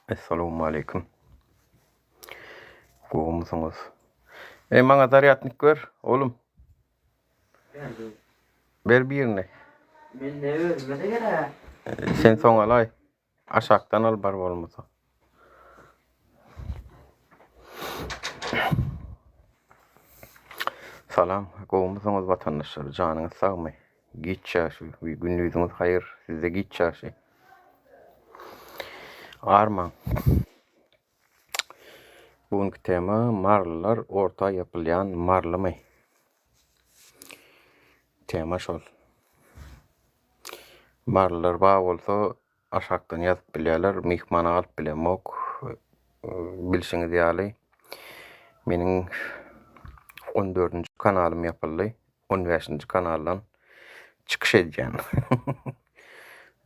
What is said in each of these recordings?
Assalamu alaikum. Goğumuzunuz. Maňa zaryatnik ver, oğlum. Berdi. Ber birini. Men ne özmede gere. Sen soň alay. Aşaktan al bar bolmasa. Salam, goğumuzunuz vatandaşlar. Janyňyz sagmy? Gitçäşi, günüňiz haýyr. Sizde gitçäşi. Arman. Bugünkü tema marlylar orta yapylýan marlymy? Tema şol. Marlylar ba bolsa aşakdan ýazyp bilýärler, mihmana alyp bilemok. Bilşiňiz ýaly. Meniň 14-nji kanalym ýapyldy. 15-nji kanaldan çykyş edýän.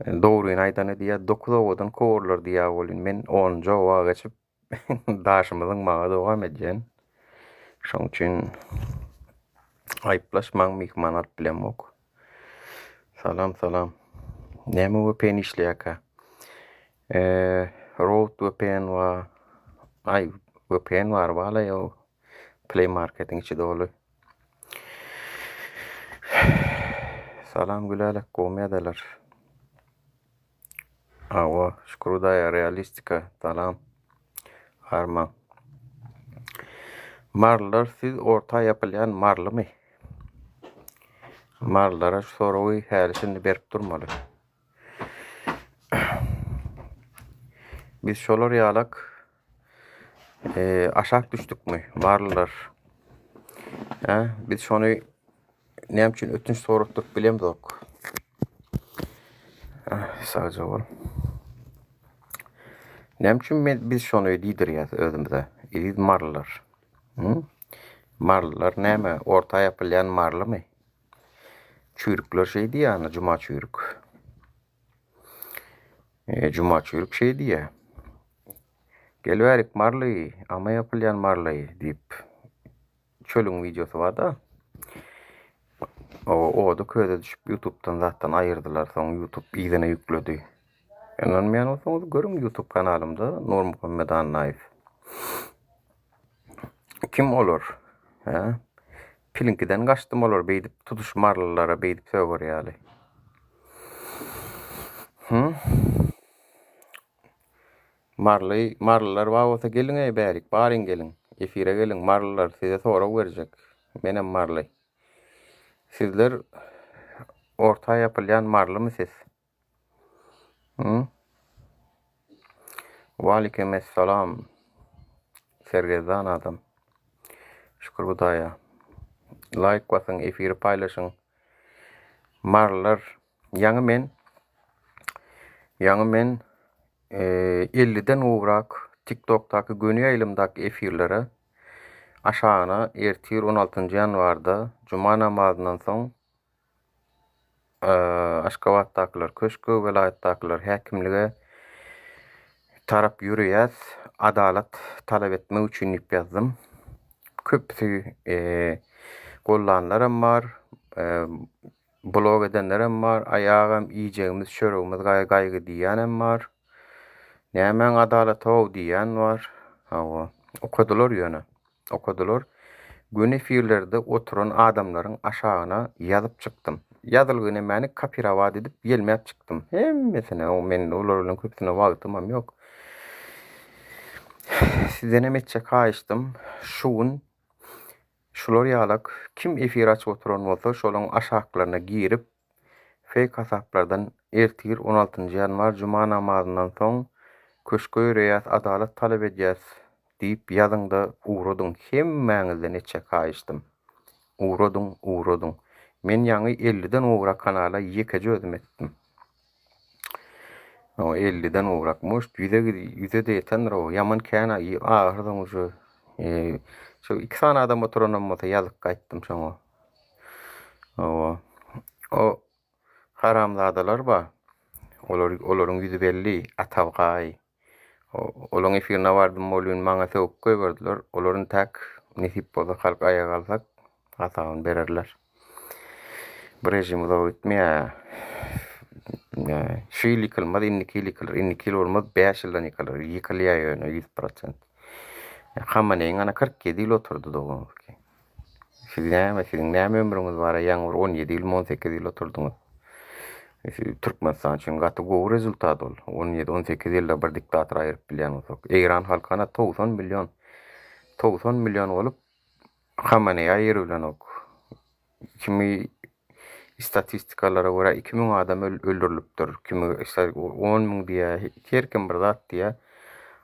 Dogruýyny aýdan edýär, 9 owadan kowurlar diýär bolýan. Men 10-nji owaga geçip daşymyzyň maňa dowam edýän. Şoň üçin aýplaşmaň, mihman alyp bilemok. Salam, salam. Näme VPN işleýär? Road VPN wa VPN bar bala ýa Play Marketing içi dolu. Salam gülalek goýmaýarlar. Awa şukurda realistika salam. Arman. Marlylar siz orta ýapylýan marlymy? Marlylara sorawy hälisini berip durmaly. Biz şolar ýalak aşak düşdükmi marlylar? Biz şonu näme üçin ötünç soratdyk bilemdik. Sadece bol. Näme üçin biz şonu diýdirýär özümizde? Biz marlylar. Marlylar näme? Orta ýapylýan marlymy? Çürükler şey diýär, juma çürük. Juma çürük şey diýär. Gelberik marly, ama ýapylýan marly diýip çölüň videosy bar da. O da köze düşüp YouTube'dan zatdan aýyrdylar, soň YouTube ýygyna ýükledi. Men olsaňyz görüň YouTube kanalymda Nur Muhammed Annaýew. Kim olur? Pilinkiden gaçdym olar beýdip tutuş marlylara beýdip söýgerýärli. Marlylar ba bolsa geliň bärik, baryň geliň. Efire geliň, marlylar size sorag berjek. Menem marly. Sizler orta ýapylýan marlymysiz? Waleyküm esselam. Sergezan adam. Şükür Hudaýa. Like basyň, efiri paýlaşyň. Marlylar ýaňy men 50'den uwrak TikTok'taky göni ýaýlymdaky efirlere aşagyna ertir 16-njy ýanwarda juma namazynyň soň Aşgabatdakylar, Köşkü welaýatdakylar häkimlige tarap ýürüýär, adalat talap etmek üçin ýazdym. Köpüsi gollanlaram bar, blog edenlerim bar, aýagam iýjegimiz, şöregimiz gaýgy diýenem bar. Nämen adalat ow diýen bar. Okadylar ýöne. Okadylar. Gün efirlerde oturan adamlaryň aşagyna ýazyp çykdym. Ýazylgyny meni kapirawa edip gelmep çykdym. Hemmesine men olar bilen köpüne wagtym ýok. Sizden emetçe kaýışdym. Şular ýalak kim efir açyp oturan bolsa şolaryň aşaklaryna girip fake hasaplardan ertir 16-njy ýanwar juma namazynyň soň köşke ýürüýär, adalat talap edýäs diýip ýazyňda uğradyň. Hemmäňizden etçe kaýışdym. Uğradyň. Men ýaňy 50'den uwrak kanala ýekeje özüm etdim. 50'den uwrakmış, 100'e de ýetendir o. Ýaman käna ahyrdan şu 2 sany adam oturanam bolsa ýazyp gaýtdym şoňa. O haramzadalar ba. Olaryň ýüzi belli, atawgaý. Olaryň efirine bardym, bolýan maňa söwüp goýberdiler. Olaryň tak nesip bolsa halk aýaga alsak, hasabyny bererler. Bir rejim uzak etmeýär. Şiil yıkılmadı, inniki yıkılır. Inniki olmaz, 5 yıldan yıkılır. Yıkılıyor yani 100%. Hamaneyin ana 47 yıl oturdu doğum. Sizin näme ömrüňiz bar? Ýaňyr 17 yıl, 18 yıl oturduňuz. Türkmenistan üçin gaty gowy rezultat bol. 17-18 ýylda bir diktator aýryp bilýän. Eýran halkyna 90 milyon bolup Hamaneý aýrylan ok. Kimi statistikalara görä 2000 adam öldürilipdir. Kimi 10 000 diýär. Herkim bir zat diýär.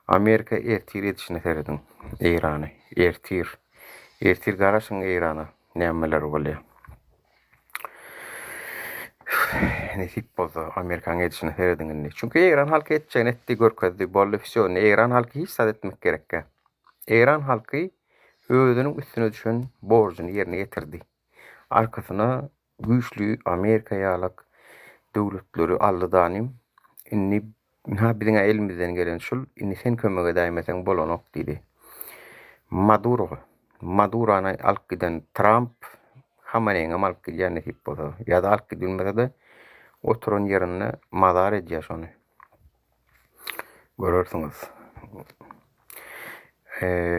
Amerika ertir edişine seredin Eýrany. Ertir garaşyň Eýrana. Nämeler bolýar. Nesip bolsa Amerikanyň edişine seredin. Çünki Eýran halky etjän etdi görkezdi bolly wsio. Eýran halky hiç sad etmek gerek. Eýran halky özüniň üstüne düşen borjuny ýerine getirdi. Arkasyna güýçlü Amerika ýalyk döwletleri aldydanym inni biziňe elimizden gelen şul inni sen kömek edäýmeseň bolanok diýdi. Madurony alyp giden Trump hamaneň alyp gidýän nesip bolsa ýa-da alyp gidilmese de oturan ýerine madar edýär şonu. Görürsiňiz.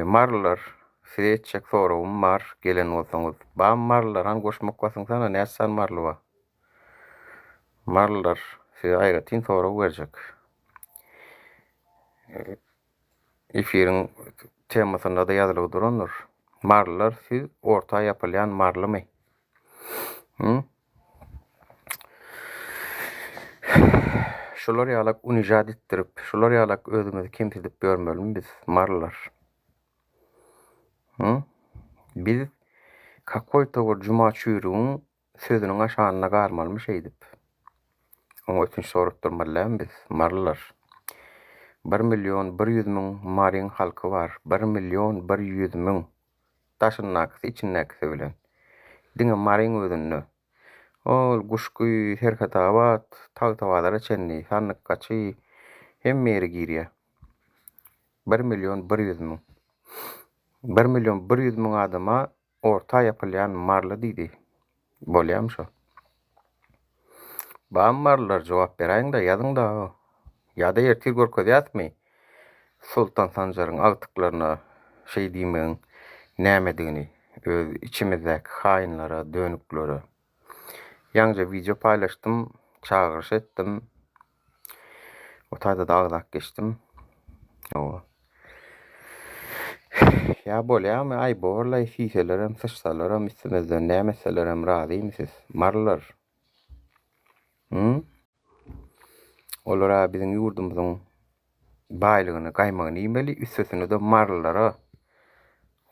Marlar Siretçek sorum mar gelen bolsaňyz. Ba marlaran goşmak basyň sana näçe marly ba? Marlar size aýratyn sorum berjek. Efiriň temasynda da ýazylyp duranlar. Marlar siz orta ýapylýan marlymy? Şolar ýalyk unijad etdirip, şolar ýalyk özüňizi kimsidip görmelimi biz marlar? Biz kakoýta bir juma çüýrüň sözüniň aşanyna garmalymy şeýdip. Oňa üçin sorup durmalyam biz marlar. 1.100.000 maryň halky bar. 1.100.000 taşynnaky içinnäki bilen. Diňe maryň özünde. Ol guşky herkatabat, tag-tabadara çenni, sanlyk gaçy hemmeri girýär. 1.100.000. 1.100.000 adama orta ýapylýan marly diýdi. Bolýam şo. Ba marlar jogap beräň da ýazyň da. Ýa-da ertir görkezýärmi? Sultan Sanjaryň agtyklaryna şey diýmeň nämedigini, öz içimizdäki haýynlara, dönüklere. Ýaňja video paylaşdym, çağırış etdim. Otayda da agdak geçdim. Ya bolýarmy? Ay borlay fiýselerim, syçsalaram, istimizden nämeselerem razymysiz? Marlar. Olara biziň ýurdumyzyň baýlygyny, gaýmagyny iýmeli, üstesine de marlara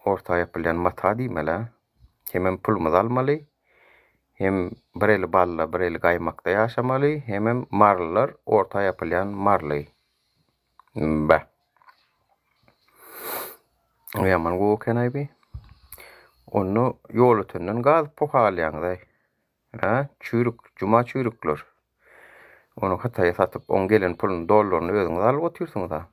orta ýapylýan mata diýmeli. Hem pulumyzy almaly, hem bireli balla, bireli gaýmakda ýaşamaly, hem marlar orta ýapylýan marly. Ba. Ýaman gowy ekenäbi. Onu ýol ötünden gazyp pohalýandy. Çürük, juma çürükler. Onu hataýa satyp, on gelen puluny dollaryny özüňiz alyp oturýarsyňyz da.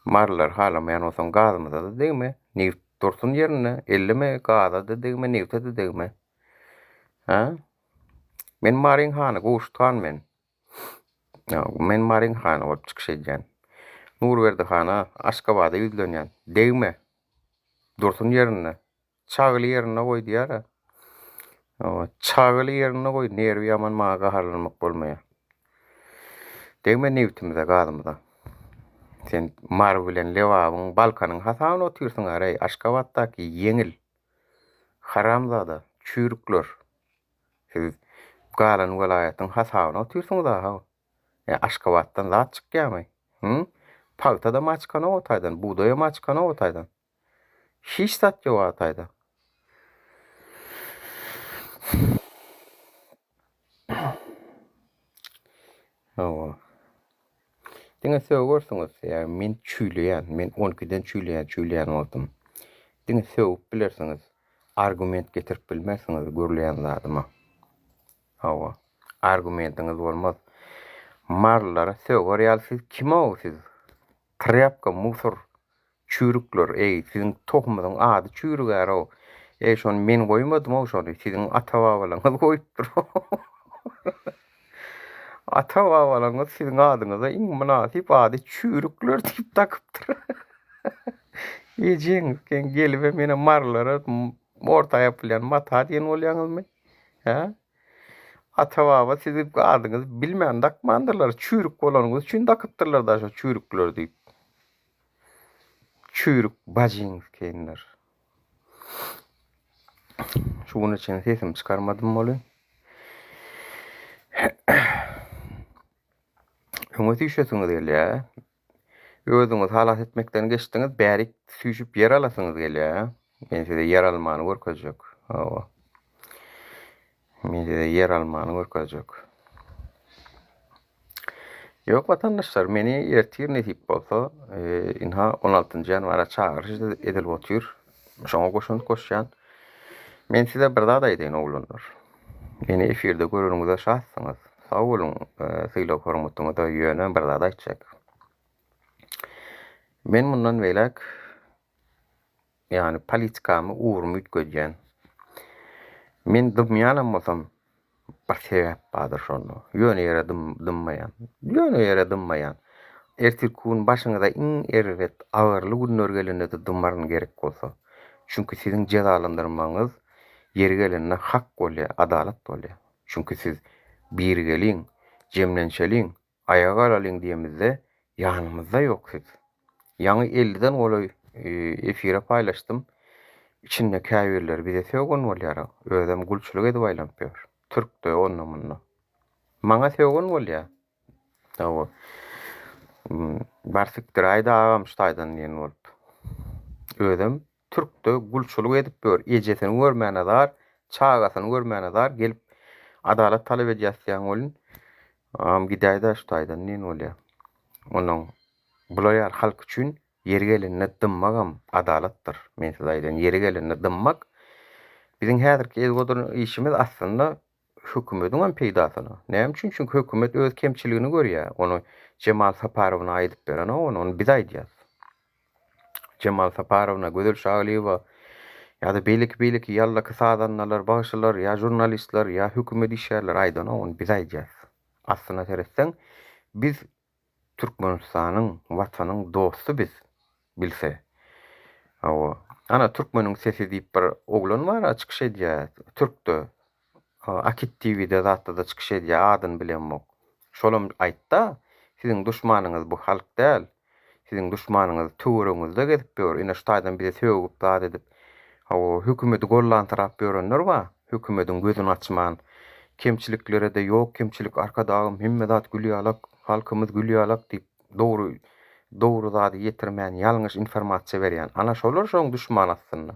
Marlar halamaýan bolsaň gazmyda da diňmi? Nift dursun ýerine, elleme gaza da diňmi, nifte da diňmi? Men maryň hany gowuşdan men. Men maryň hany bolup çykyş edýän. Nurberdi hana Aşgabada ýüzlenýän. Diňmi? Dursun ýerine, çagyly ýerine goý diýär. Çagyly ýerine goý, nerwi ýaman maňa gaharlanmak bolmaýar. Diňmi niftimize gazmyda. Sen mar bilen lewabyň balkanyň hasabyna oturýarsyň aray Aşgabatdaky ýeňil haramzada çürükler. Siz galan welaýatyň hasabyna oturýarsyň da. Aşgabatdan zat çykýarmy? Paltada maçkana otaydan, buğdaya maçkana otaydan. Hiç sat yok otaydan. Diňe söwürsiňiz, ýa men çüýleýän, men 12-den çüýleýän oldum. Diňe söwüp bilersiňiz, argument getirip bilmersiňiz görleýän zadyma. Argumentiňiz bolmaz. Marlara söwür ýaly siz kim siz? Trapka, musor, çürükler, siziň tohumyň ady çürük aro. Şonu men goýmadym, şonu siziň ata-babalarynız goýupdyr. ata babalaňyz siziň adyňyza iň münasip ady çürükler diýip takypdyr. Ejeňiz ken gelip mene marlara orta ýapylýan mata diýen bolýaňyzmy? Ha? Ata baba siziň adyňyz bilmän dakmandyrlar, çürük bolanyňyz üçin takypdyrlar da şo çürükler diýip. Çürük bajyňyz kenler. Şuň üçin sesim çykarmadym boly. Öňe düşesiňiz gelýär. Özüňiz halat etmekden geçdiňiz, bärik süýşüp yer alasyňyz gelýär. Men size yer almany görkezjek. Hawa. Men size yer almany görkezjek. Ýok watandaşlar, meni ertir nesip bolsa, inha 16-njy ýanwara çağırış edilip otur. Şoňa goşunt goşýan. Men size bir zat aýdaýyn oglanlar. Meni efirde görüňizde şahsyňyz. Sag bolun, syýlap hormatyňyza ýönen bir zat aýtjak. Men mundan welek ýani politikamy uğrumy ütgödýän. Men dymýanam bolsam bir sebäp bardyr şonu. Ýöne ýere dymmaýan. Ýöne ýere dymmaýan. Ertir gün başyňyza iň erwet, agyrly günler gelende dymmaryn gerek bolsa. Çünki siziň jazalandyrmaňyz yeri gelende hak bolýar, adalat bolýar. Çünki siz bir gelin, jemlenşeliň, aýaga alalyň diýemizde ýanymyzda ýoksiz. Ýa-ni 50'den olay efire paylaşdym. İçinde käbirler bize söwgen bolýar. Özüm gulçuluk edip aýlanp ber. Türkde onna munna. Maňa söwgen bolýar. Tawa. Barsyk aýda agam ştaýdan diýen bolup. Özüm Türkde gulçuluk edip ber. Ejesini görmäne dar, çağasyny görmäne dar gelip adalat talap edýär bolun. Gidaýda ştaýdan diýen bolýar. Onuň bular halk üçin yeri gelende dymmagam adalatdyr. Men size aýdyn, yeri gelende dymmak biziň häzirki ezgodur işimiz aslında hökümetiň peýdasyny. Näme üçin? Çünki hökümet öz kemçiligini görýär. Onu Cemal Saparowyna aýdyp beren, onu biz aýdýas. Cemal Saparowyna, Gözel Şahyliýewa ýa-da beýlik ýallaky sadanlar, başylar, ýa jurnalistler, ýa hökümet işgärler aýdan, onu biz aýdýas. Aslynda teresseň biz Türkmenistanyň, watanyň dosty biz bilse. Hawa. Ana Türkmeniň sesi diýip bir oglan bar, açyk edýär. Türkde. Akit TV'de zatda da çykyş edýär, adyn bilenmok. Şolam aýtda, siziň duşmanyňyz bu halk däl. Siziň duşmanyňyz töwereňizde gezip ber. Ine ştaýdan bize söwüp zat edip, hawa hökümeti gollantyrak berenler bar. Hökümetiň gözüni açman, kemçiliklere de ýok, kemçilik arkadagym hemme zat gülýärlik, halkymyz gülýärlik diýip dogry zady ýetirmän ýalňyş informasiýa berýän. Ana şolar şoň duşman aslynda.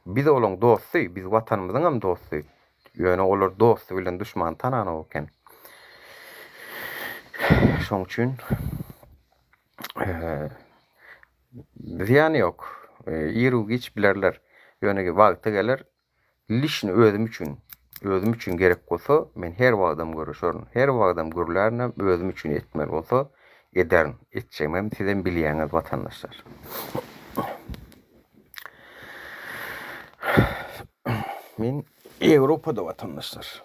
Biz olaň dosty, biz watanymyzyň hem dosty. Ýöne olar dosty bilen duşman tanany eken. Şoň üçin ziýany ýok. Ýeri geç bilerler. Ýöne wagty gelir. Lişni özüm üçün gerek bolsa men her wagtym görüşürüm. Her wagtym görülernem özüm üçün etmeli bolsa ederim. Etjemem sizden bilýäňiz watandaşlar. Men Ýewropada watandaşlar.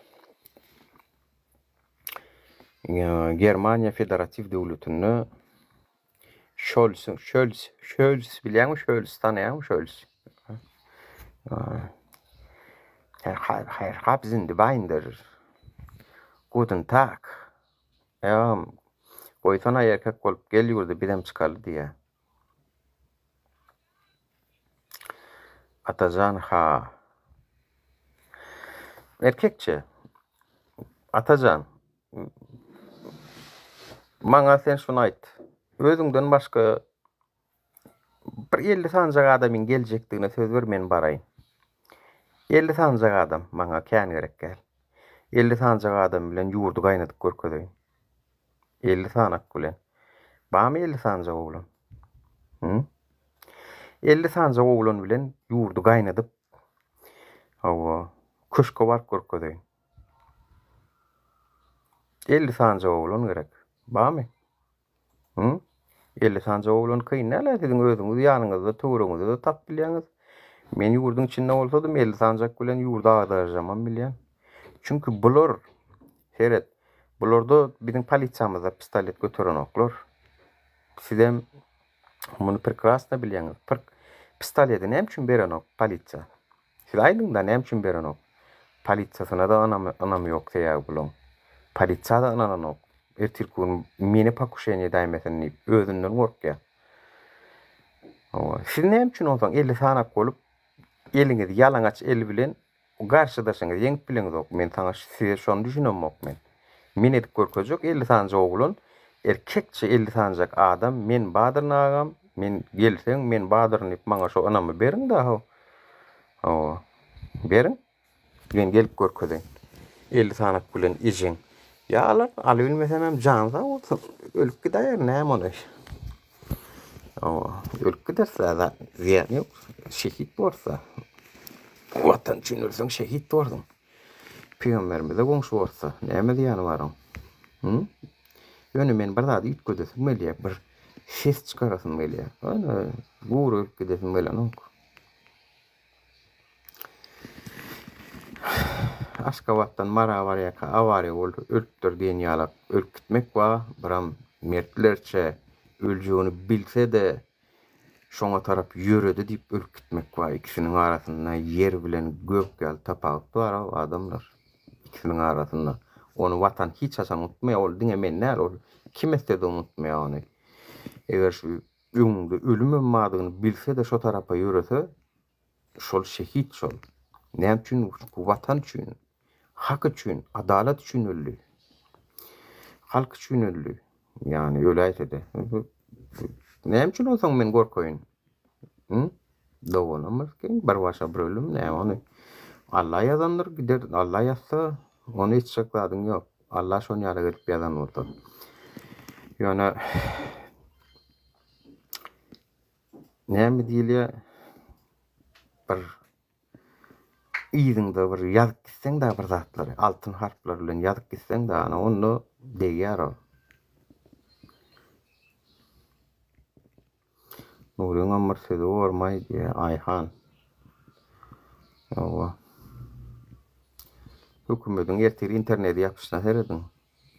Germaniýa Federativ Döwletini Scholz bilýärmi? Scholz tanýarmy? Scholz. Herr Habsen de Binder. Guten Tag. Boýtana erkek bolup gelýärdi, birem çykaly diýär. Atajan ha. Erkekçe. Atajan. Maňa sen şunu aýt. Özüňden başga bir 50 sanjak adamyň geljekdigine söz bermen baraýyn. 50 sanjak adam maňa kän gerek gel. 50 sanjak adam bilen ýurdu gaýnatyp görkezýän. 50 sanak bilen. Bamy 50 sanjak oglan. 50 sanjak oglan bilen ýurdu gaýnatyp hawa köşke barp görkezýän. 50 sanjak oglan gerek. Bamy? 50 sanjak oglan kyn näle siziň özüňiz ýanyňyzda, töwereňizde tap bilýäňiz. Men ýurduň içinde bolsam 50 sanjak bilen ýurda agdarjamam bilýän. Çünki bular seret Bularda bizim politsiyamyzda pistolet götüren oklar. Sizem bunu prekrasna bilýäňiz. Pistoleti näme üçin beren ok politsiýa? Siz aýdyňda näme üçin beren ok? Politsiýasyna da anamy ýok diýýär bulan. Politsiýa da ananan ok. Ertirkün meni pakuşeňe daýmasyn özünden gorkýar. Siz näme üçin olsaň 50 sanak bolup eliňizi ýalaňaç el bilen garşydaşyňyz ýeňip bileňiz ok. Men saňa size şonu düşünem ok men. Men edip görkezek 50 sanjak oglan erkekçe 50 sanjak adam men Badyryn agam men gelseň men Badyryn ip maňa şo anamy beriň da. Beriň. Men gelip görkezeň. 50 sanak bilen ijiň. Ýalar aly bilmesem hem janyda bolsa ölüp gider näme ony. Ölüp giderse da ziýan ýok. Şehit bolsa. Watan üçin ölseň şehit boldyň. Peýgamberimize goňşy bolsa näme diýany baryň? Ýöne men bir zat ýetgedesim gelýär, bir ses çykarasym gelýär. Ana guru ölüp gidesim gelýär. Aşgabatdan Marawarýa awary boldy, ölüpdir diýen ýalap ölüp gitmek wa biram mertlerçe öljüğünü bilse de şoňa tarap ýöredi diýip ölüp gitmek wa ikisiniň arasynda yer bilen gök ýal tapagyp bar adamlar. İkisiniň arasynda onu watan hiç haçan unutmaýar, ol diňe men näl ol kimeste de unutmaýar ony. Eger şu öňünde ölüm emmadygyny bilse de şo tarapa ýörese şol şehit şol. Näme üçin? Bu watan üçin, hak üçin, adalet üçin öldü. Halk üçin öldü. Yani öyle aýtdy. Näme üçin olsaň men gorkoýun? Dowanamaz ki bir başa bir ölüm näme ony. Allah ýazandyr gider, Allah ýazsa onu hiç şakladyň ýok. Allah şonu ýaly gelip ýazan boldy. Ýöne näme diýilýär? Bir ýygyňda bir ýazyp gitseň da bir zatlary, altyn harflar bilen ýazyp gitseň da ana onu diýýär. Nurun amr sözü ormay diye Ayhan. Hükümetin erteri interneti yapışına seredin.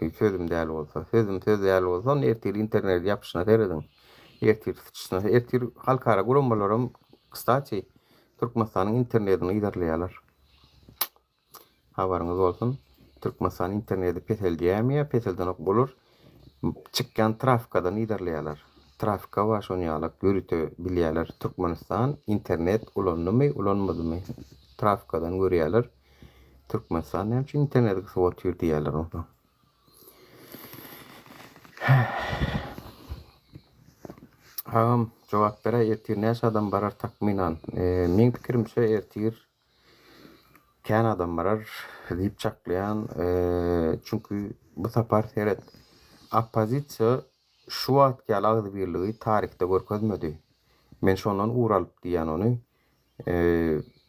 Bir sözüm däl bolsa, söz däl bolsa, onu erteri interneti yapışına seredin. Erteri halkara gurumbalarım, kıstaçı, Türkmenistan'ın internetini giderleýärler. Habaryňyz bolsun, Türkmenistan'ın interneti petel diýämiýär, petelden ok bolur. Çykkan trafikadan giderleýärler. Trafika wa şonu ýaly görüte bilýärler. Türkmenistan internet ulandymy, ulanmadymy? Trafikadan görýärler. Türkmenistan näme üçin internetge sowatýar diýärler onu. Jogap bere ertir näçe adam barar takminan. Men pikirimçe ertir kän adam barar diýip çaklaýan. Çünki bu sapar seret opozisiýa şu wagtga agdy birligi tarihde görkezmedi. Men şondan uralyp diýen ony.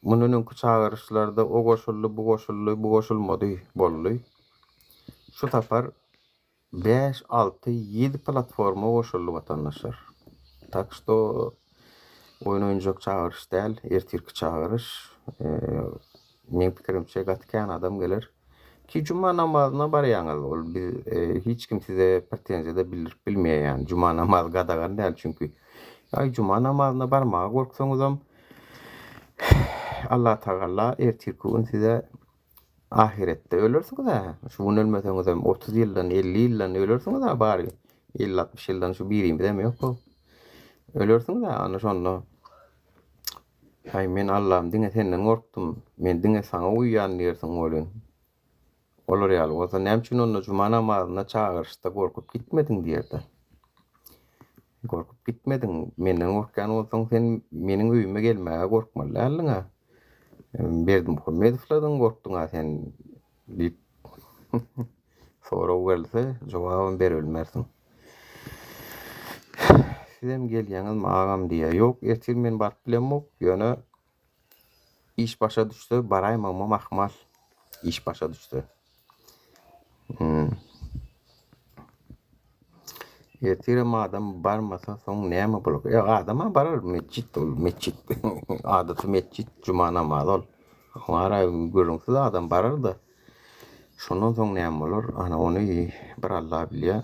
Munun öňkü çağırışlarda o goşuldy, bu goşulmady boldy. Şu tapar 5, 6, 7 platforma goşuldy watandaşlar. Tak što oyun oýunjak çağırış däl, ertirki çağırış. Men pikirimçe gatkan adam gelir. Ki cuma namazyna barýaňyz ol. Hiç kim size pretensiyada bilmeýär. Cuma namazı gadagan däl çünki. Cuma namazyna barmaga gorksaňyzam Allah Taala ertirki gün size ahirette ölürsiňiz ha. Şu gün ölmeseňizem 30 ýyldan 50 ýyldan ölürsiňiz ha bari. 50-60 ýyldan şu birim deme ýok. Ölürsiňiz ha ana şonda. Men Allah'ım diňe senden gorkdum. Men diňe saňa uýýan diýersiň bolýan. Olar ýaly bolsa näme üçin onu cuma namazyna çağırışda gorkup gitmediň diýerdi. Gorkup gitmediň. Menden gorkan bolsaň sen meniň öýüme gelmäge gorkmalydyň ha. Berdim Muhammedowlardan gorkdyň ha sen diýip. Sonra gelse jogabyn berilmersiň. Sizem gelýäňiz magam diýär. Ýok, ertir men baryp bilemok. Ýöne iş başa düşdi, baraýmam mahmal. İş başa düşdi. Ertirem adam barmasa soň näme bolak? Adama barar mescit ol, mescit. Adaty mescit, cuma namazy ol. Mara görüňsiz adam barar da. Şondan soň näme bolar? Ana ony bir Allah bilýär.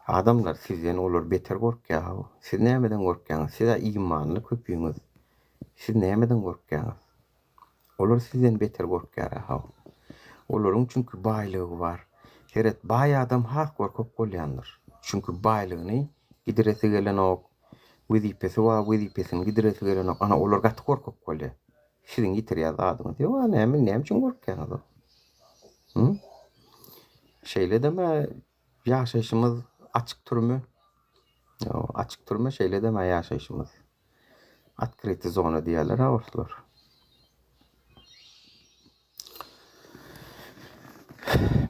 Adamlar sizden olar beter gorkýar. Siz nämeden gorkýaňyz? Siz imanly köpüňiz. Siz nämeden gorkýaňyz? Olar sizden beter gorkýar ha. Olaryň çünki baýlygy bar. Heret baý adam hak gorkok bolýandyr. Çünki baýlygyny gidiresi gelen ok, wezipesi wa wezipesini gidiresi gelen ok. Ana olar gaty gorkok bolýar. Sizin gitirýär adyňyz. Ýa näme üçin gorkýaňyz? Şeýle deme, ýaşaýşymyz açyk türmü? Açyk türmü şeýle deme ýaşaýşymyz. Открытый zona diýerler ha ortalar.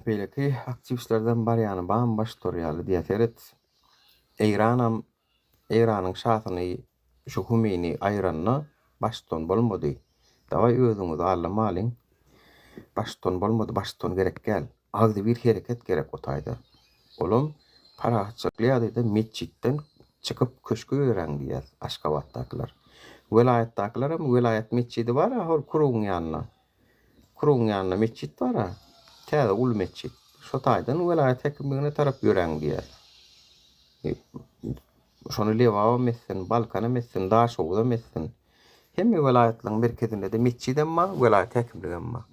Belki aktivistlerden bar ýany baş torýaly diýerseret. Eýranyň şahyny şu Humeyni aýranna başton bolmady. Dawa özüňiz allamalyň. Başton bolmady, başton gerek gel. Agdy bir hereket gerek otaýda. Olam parahatçyklyada meçitten çykyp köşkü öýren diýer Aşgabatdakylar. Welayatdakylar hem welayat meçidi bar ha, hol kuruň ýanyna. Kuruň ýanyna meçit bar ha. Täze ul meçit. Şo taýdan welayat hekimligine tarap ýören diýer. Şonu Lewawa messen, Balkana messen, Daşowda messen. Hemme welayatlaryň merkezinde de meçit emma, welayat hekimligi emma.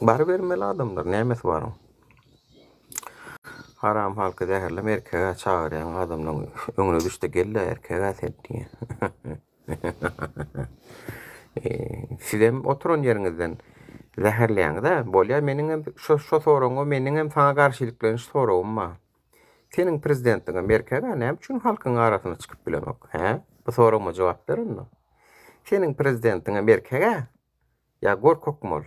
Bar bermeli adamlar, nämes bar? Haram halka zäherlem erkege çagyrýan adamlaryň öňüne düşdi gelle erkege setdi. Sizem oturan ýeriňizden zäherleýäňiz-de, bolýar meniň şu soraňa meniň hem saňa garşylyklaryň soragym bar. Seniň prezidentiňe erkege näme üçin halkyň arasyna çykyp bilenok? Bu soragyma jogap berenmi? Seniň prezidentiňe erkege ýa gorkokmol?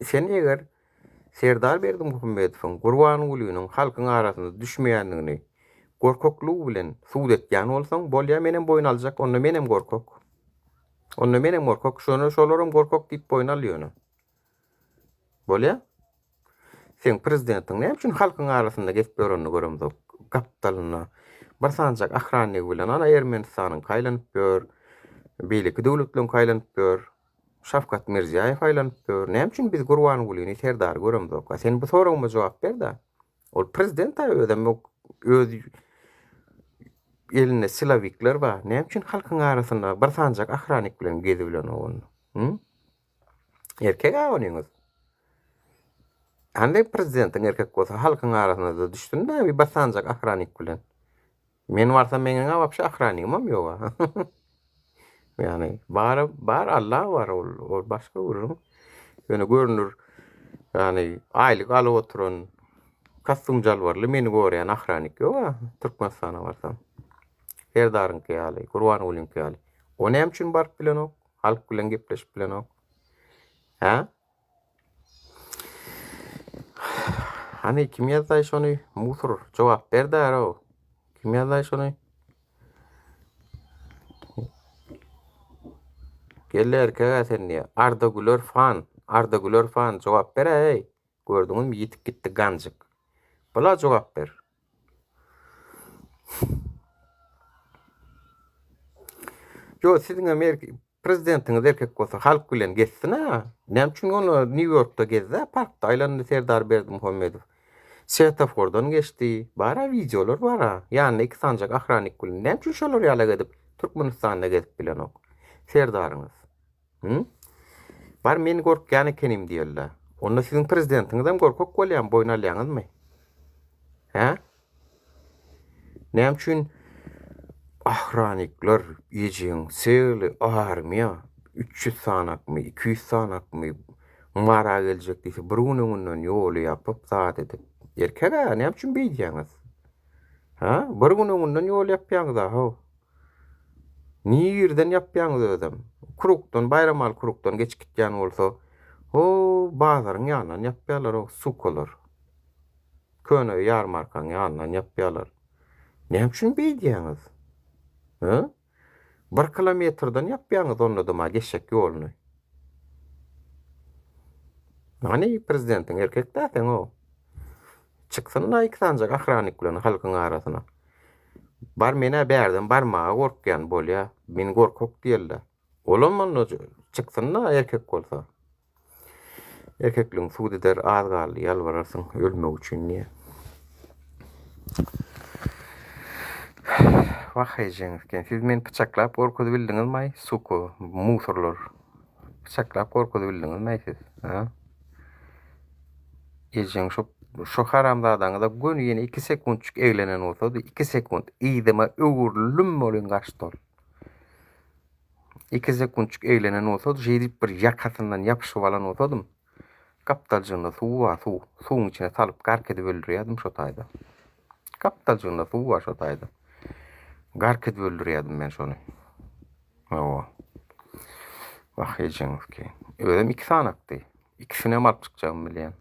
Sen eger Serdar Berdimuhammedowyň Gurban Ulynyň halkyň arasyna düşmeýändigini gorkoklugy bilen suwd etýän bolsaň, bolýar menen boyun aljak, onda menem gorkok. Onda menem gorkok, şolaryň gorkok diýip boyun alýar. Bolýar? Sen prezidentiň näme üçin halkyň arasynda geçip ýörenini göremdik. Kapitalyna bir sanjak ahranyk bilen ana Ermenistanyň kaýlanyp ýör, beýleki döwletleriň kaýlanyp ýör. Şafkat Mirziýaýew aýlanyp ýör. Näme üçin biz Gurban Ulyny Serdar göremdik? Sen bu soragyma jogap ber da. Ol prezident ödem öz eline silavikler bar. Näme üçin halkyň arasynda bir sanjak ahranyk bilen gezip bilen ony? Erkek onyňyz. Ande prezidentiň erkek bolsa halkyň arasynda düşdünde bir sanjak ahranyk bilen. Men barsa meňe wapşy ahranygym ýok. Yani bar Allah var ol başga urun. Ýöne görünür. Yani aýlyk alyp oturan kastum jalwarly meni görýän ahranyk ýok. Türkmenistana barsam. Serdaryň ýaly, Gurban Ulyň ýaly. O näme üçin baryp bilenok? Halk bilen gepleşip bilenok. Hani kim ýazdy şonu? Musur jogap berdi o. Kim ýazdy şonu? Gelle erkege senni Arda Güler fan jogap ber ey. Gördüňizmi ýitip gitdi ganjyk. Bula jogap ber. Yo siziň prezidentiňiz erkek bolsa halk bilen geçsin ha. Näme üçin onu New Yorkda gezdi? Parkda aýlandy Serdar Berdimuhammedow. Svetofordan geçdi. Bara videolar bar ha. Ýani iki sanjak ahranyk bilen. Näme üçin şolar ýala gedip Türkmenistanda gezip bilenok? Serdaryňyz. Bar meni gorkýan ekenim diýerler. Onda siziň prezidentiňiz hem gorkok bolýan, boyun alýaňyzmy? Näme üçin ahranyklar ýejiň seli armiýa 300 sanakmy, 200 sanakmy mara geljek diýse bir gününden ýoly ýapyp zat edip erkege näme üçin beýdýäňiz? Bir gününden ýol ýapýaňyz ha. Nirden ýapýaňyz özüm. Kurukdan, bayramal kurukdan geçip gitýän bolsa, o bazaryň ýanyndan ýapýarlar o sukolar. Köne ýarmarkaň ýanyndan ýapýarlar. Näme üçin beýdýäňiz? Bir kilometrden ýapýaňyz onda da geçek ýoluny. Hani prezidentiň erkekde sen o. Çyksyn da iki sanjak ahranyk bilen halkyň arasyna. Bar mene berdim, barmaga gorkýan bolýar. Men gorkok diýerler. Olam onu çyksyn da erkek bolsa. Erkekliň suud eder, az galy ýalbararsyn ölmek üçin niye? Wahayjyňyzken siz meni pyçaklap gorkudy bildiňizmi? Suku, musorlar. Pyçaklap gorkudy bildiňizmi siz? Ha? Ejeň şo haramzadaňyza gönü ýene 2 sekundçyk eglenen bolsady 2 sekund iýdema öwürlüm bolan gaçdol. 2 sekundçyk eglenen bolsady jeýdip bir ýakasyndan ýapyşyp alan bolsadym. Kaptaljyna suwuň içine salyp gark edip öldürýärdim şo taýda. Kaptaljyna suw var şo taýda. Gark edip öldürýärdim men şonu. Owa. Wahayjyňyzken. Özüm 2 sanakdy. İkisine alyp çykjagym bilýän.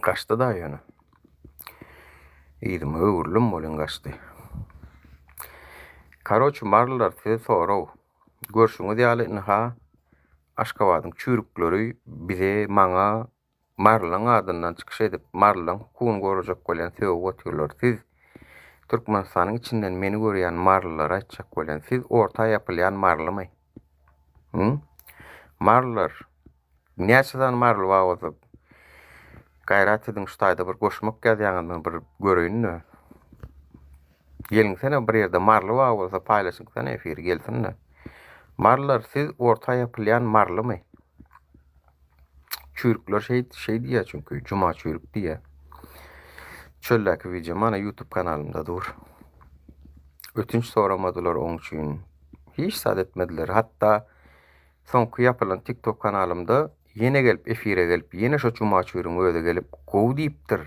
Kaçtı da ýöne. Iýdim öwürlüm bolan gaçdy. Karoç marlar size soraw. Görşüňiz ýaly ha Aşgabatyň çürükleri bize maňa marlaň adyndan çykyş edip marlaň hukukyn gorajak bolan sebäp otyrlar. Siz Türkmenistanyň içinden meni görýän marlalara aýtjak bolan siz orta ýapylýan marlamy? Marlar näçedan marly wagtyp gaýrat ediň şu taýda bir goşmak gelýäňiňi bir göreýin. Geliňsene bir ýerde marly wag bolsa paýlaşyňsana efir gelsinne. Marlar siz orta ýapylýan marlymy? Çürükler şey diýär çünkü cuma çürük diýär. Çöldäki video mana YouTube kanalymda dur. Ötünç soramadylar oň üçin. Hiç sad etmediler. Hatta soňky ýapylan TikTok kanalymda ýene gelip efire gelip ýene şo cuma çürüň öde gelip gowy diýipdir.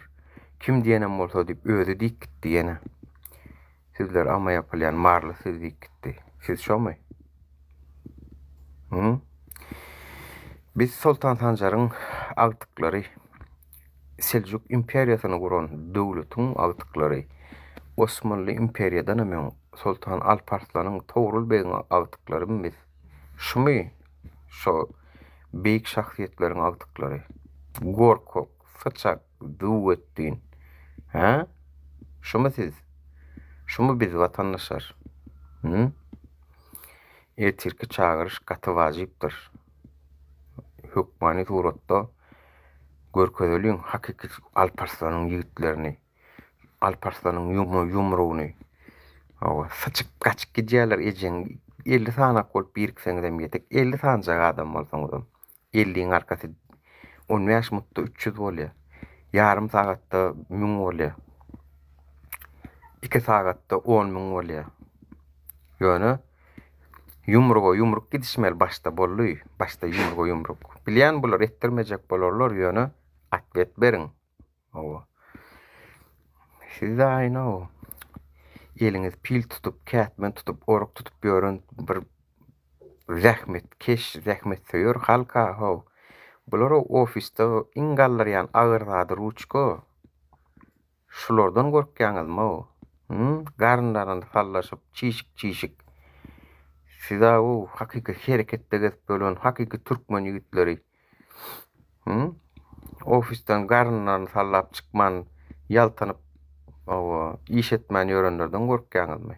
Kim diýenem bolsa diýip öde diýip gitdi ýene. Sizler ama ýapylýan marly siz diýip gitdi. Siz şomy? Biz Sultan Sanjaryň agtyklary, Seljuk imperiýasyny guran döwletiň agtyklary, Osmanly imperiýadan hem Sultan Alparslan'yň Togrul begiň agtyklary biz. Şumy? Şo beýik şahsiýetleriň agtyklary. Gorkok, Saçak, Döwetdin. Ha? Şumy siz? Şumy biz watandaşlar? Ertirki çağırış gaty wajypdyr. Hökmany suratda görkezeliň hakiki Alparslanyň ýigitlerini, Alparslanyň yumrugyny. Awa saçyk gaçyk gidýärler ejeň 50 sanak bolup birikseňizem ýetek 50 sanjak adam bolsaňyz 50-iň arkasy 15 minutda 300 bolýar. Yarım sagatda 1000 bolýar. 2 sagatda 10.000 bolýar. Ýöne yumruk gidişmel başta bolly, başta yumruk. Bilýän bular etdirmejek bolarlar ýöne atwet beriň. Owa. Siz aýna eliňiz pil tutup, kätmen tutup, oruk tutup ýörün bir zähmet söýür halka ho. Bular ofisde ingallaryan agyrdadyr uçko. Şulardan gorkýaňyzmy? Garnlaryny fallaşyp çişik. Siz o hakiki hereketde gezip bölen hakiki türkmen ýigitleri. Ofisden garnlaryny sallap çykman, ýaltanyp iş etmän ýörenlerden gorkýaňyzmy?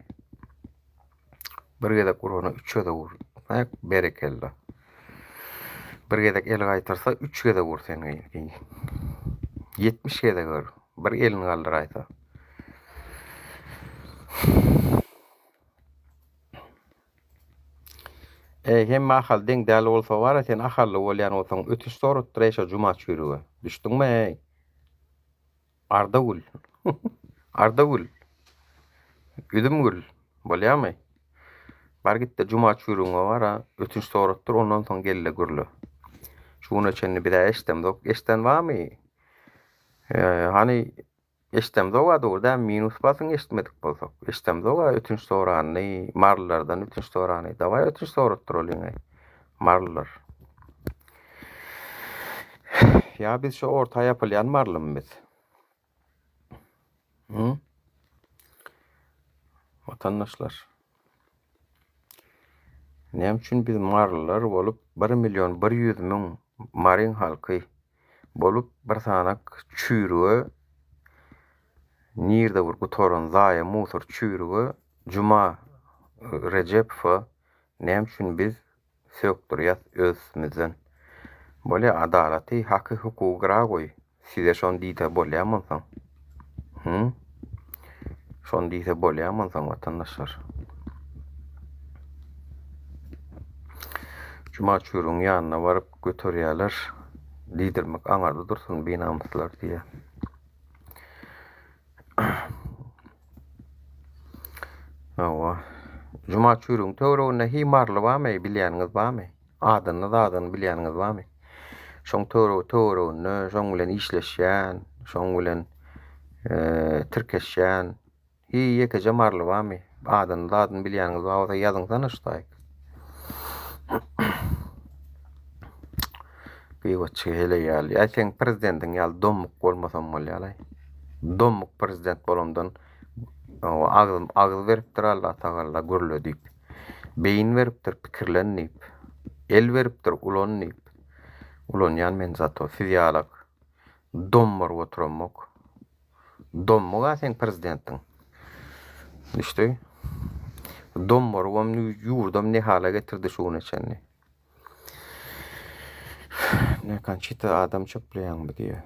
Bir gezek urana 3 gezek ur. Berekella. Bir gezek el gaýtarsa 3 gezek ur seni. 70 gezek ur. Bir elini galdyraýsa. Hem ahal deň däl bolsa bar, sen ahally bolýan bolsaň ötüş soratdyr eşe cuma çürüge. Düşdiňmi? Ardagul. Ardagul. Üdümgül. Bolýarmy? Bar gitde cuma çürüňe bara, ötüş soratdyr, ondan soň gelle gürle. Şuna çenni bir eşdemdok. Eşden barmy? Hani eşdemdok da minus basyň eşitmedik bolsak. Eşdemdok ötüş sorany, marlardan ötüş sorany. Dawa ötüş soratdyr olýan. Marlar. Ya biz şu orta ýapylýan marlymy biz. Vatandaşlar. Näme üçin biz marlylar bolup 1.100.000 maryň halky bolup bir sanak çürüge nirde bir gutoran zaya musor çürüge cuma Recep'e näme üçin biz sökdürýär özümizden. Bolýa adalaty, haky, hukuky goý. Size şonu diýse bolýarmyň? Şonu diýse bolýarmyň watandaşlar? Cuma çürüň ýanyna baryp götürýärler. Lidermek aňarda dursun beýnamyslar diýe. Awa. Cuma çürüň töwereginde himarly barmy bilýäniňiz barmy? Adyny bilýäniňiz barmy? Şoň töwereginde şoň bilen işleşýän, şoň bilen tirkeşýän ýeke jamarly barmy? Adyny bilýäniňiz barmy? Ýazyň tanışdaýyk. Beýwatçy hele ýaly. Äçen prezidentiň ýaly domuk bolmasam bolýar. Domuk prezident bolandan ağız veripdir Allah Taala görle diýip. Beýin veripdir pikirlenip. El veripdir ulanyp. Ulanýan men zato fiziýalyk dommar oturmak. Dommuga sen prezidentiň. İşte dommar wam ýurdam ne hala getirdi şunu çenni. Ne kançita adam çöpleýän diýe.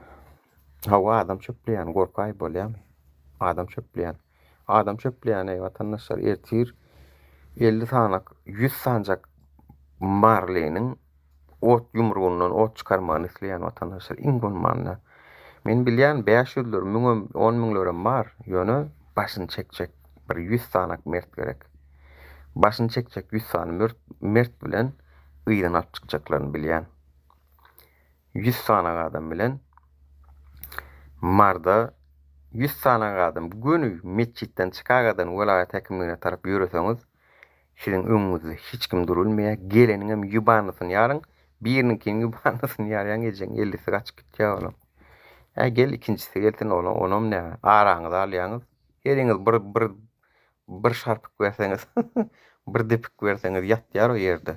Hawa adam çöpleýän gorkay bolýarmy? Adam çöpleýän. Adam çöpleýän watandaşlar ertir 50 sanak 100 sancak marlynyň ot yumrugundan ot çykarmagyny isleýän watandaşlar ingonmanna. Men bilýän 500'ler, 10 miňlere bar. Ýöne başyny çekjek bir 100 sanak mert gerek. Başyny çekjek 100 sanak mert bilen ýydan alyp çykjaklaryny bilýän. 100 sanak adam bilen marda 100 sanak adam günü meçhitten çykagadan welaýat häkimligine tarap ýöreseňiz, şiň öňüňizde hiç kim durulmaýar, geleniňem ýubanysyny ýaryň, birininkini ýubanysyny ýarýan ejen 50'si gaçyp gitýär olam. Gel ikincisi gelsin olam, onam ne? Araňyza alýaňyz, heriňiz bir şarpyk berseňiz, bir depik berseňiz ýatýar o ýerde.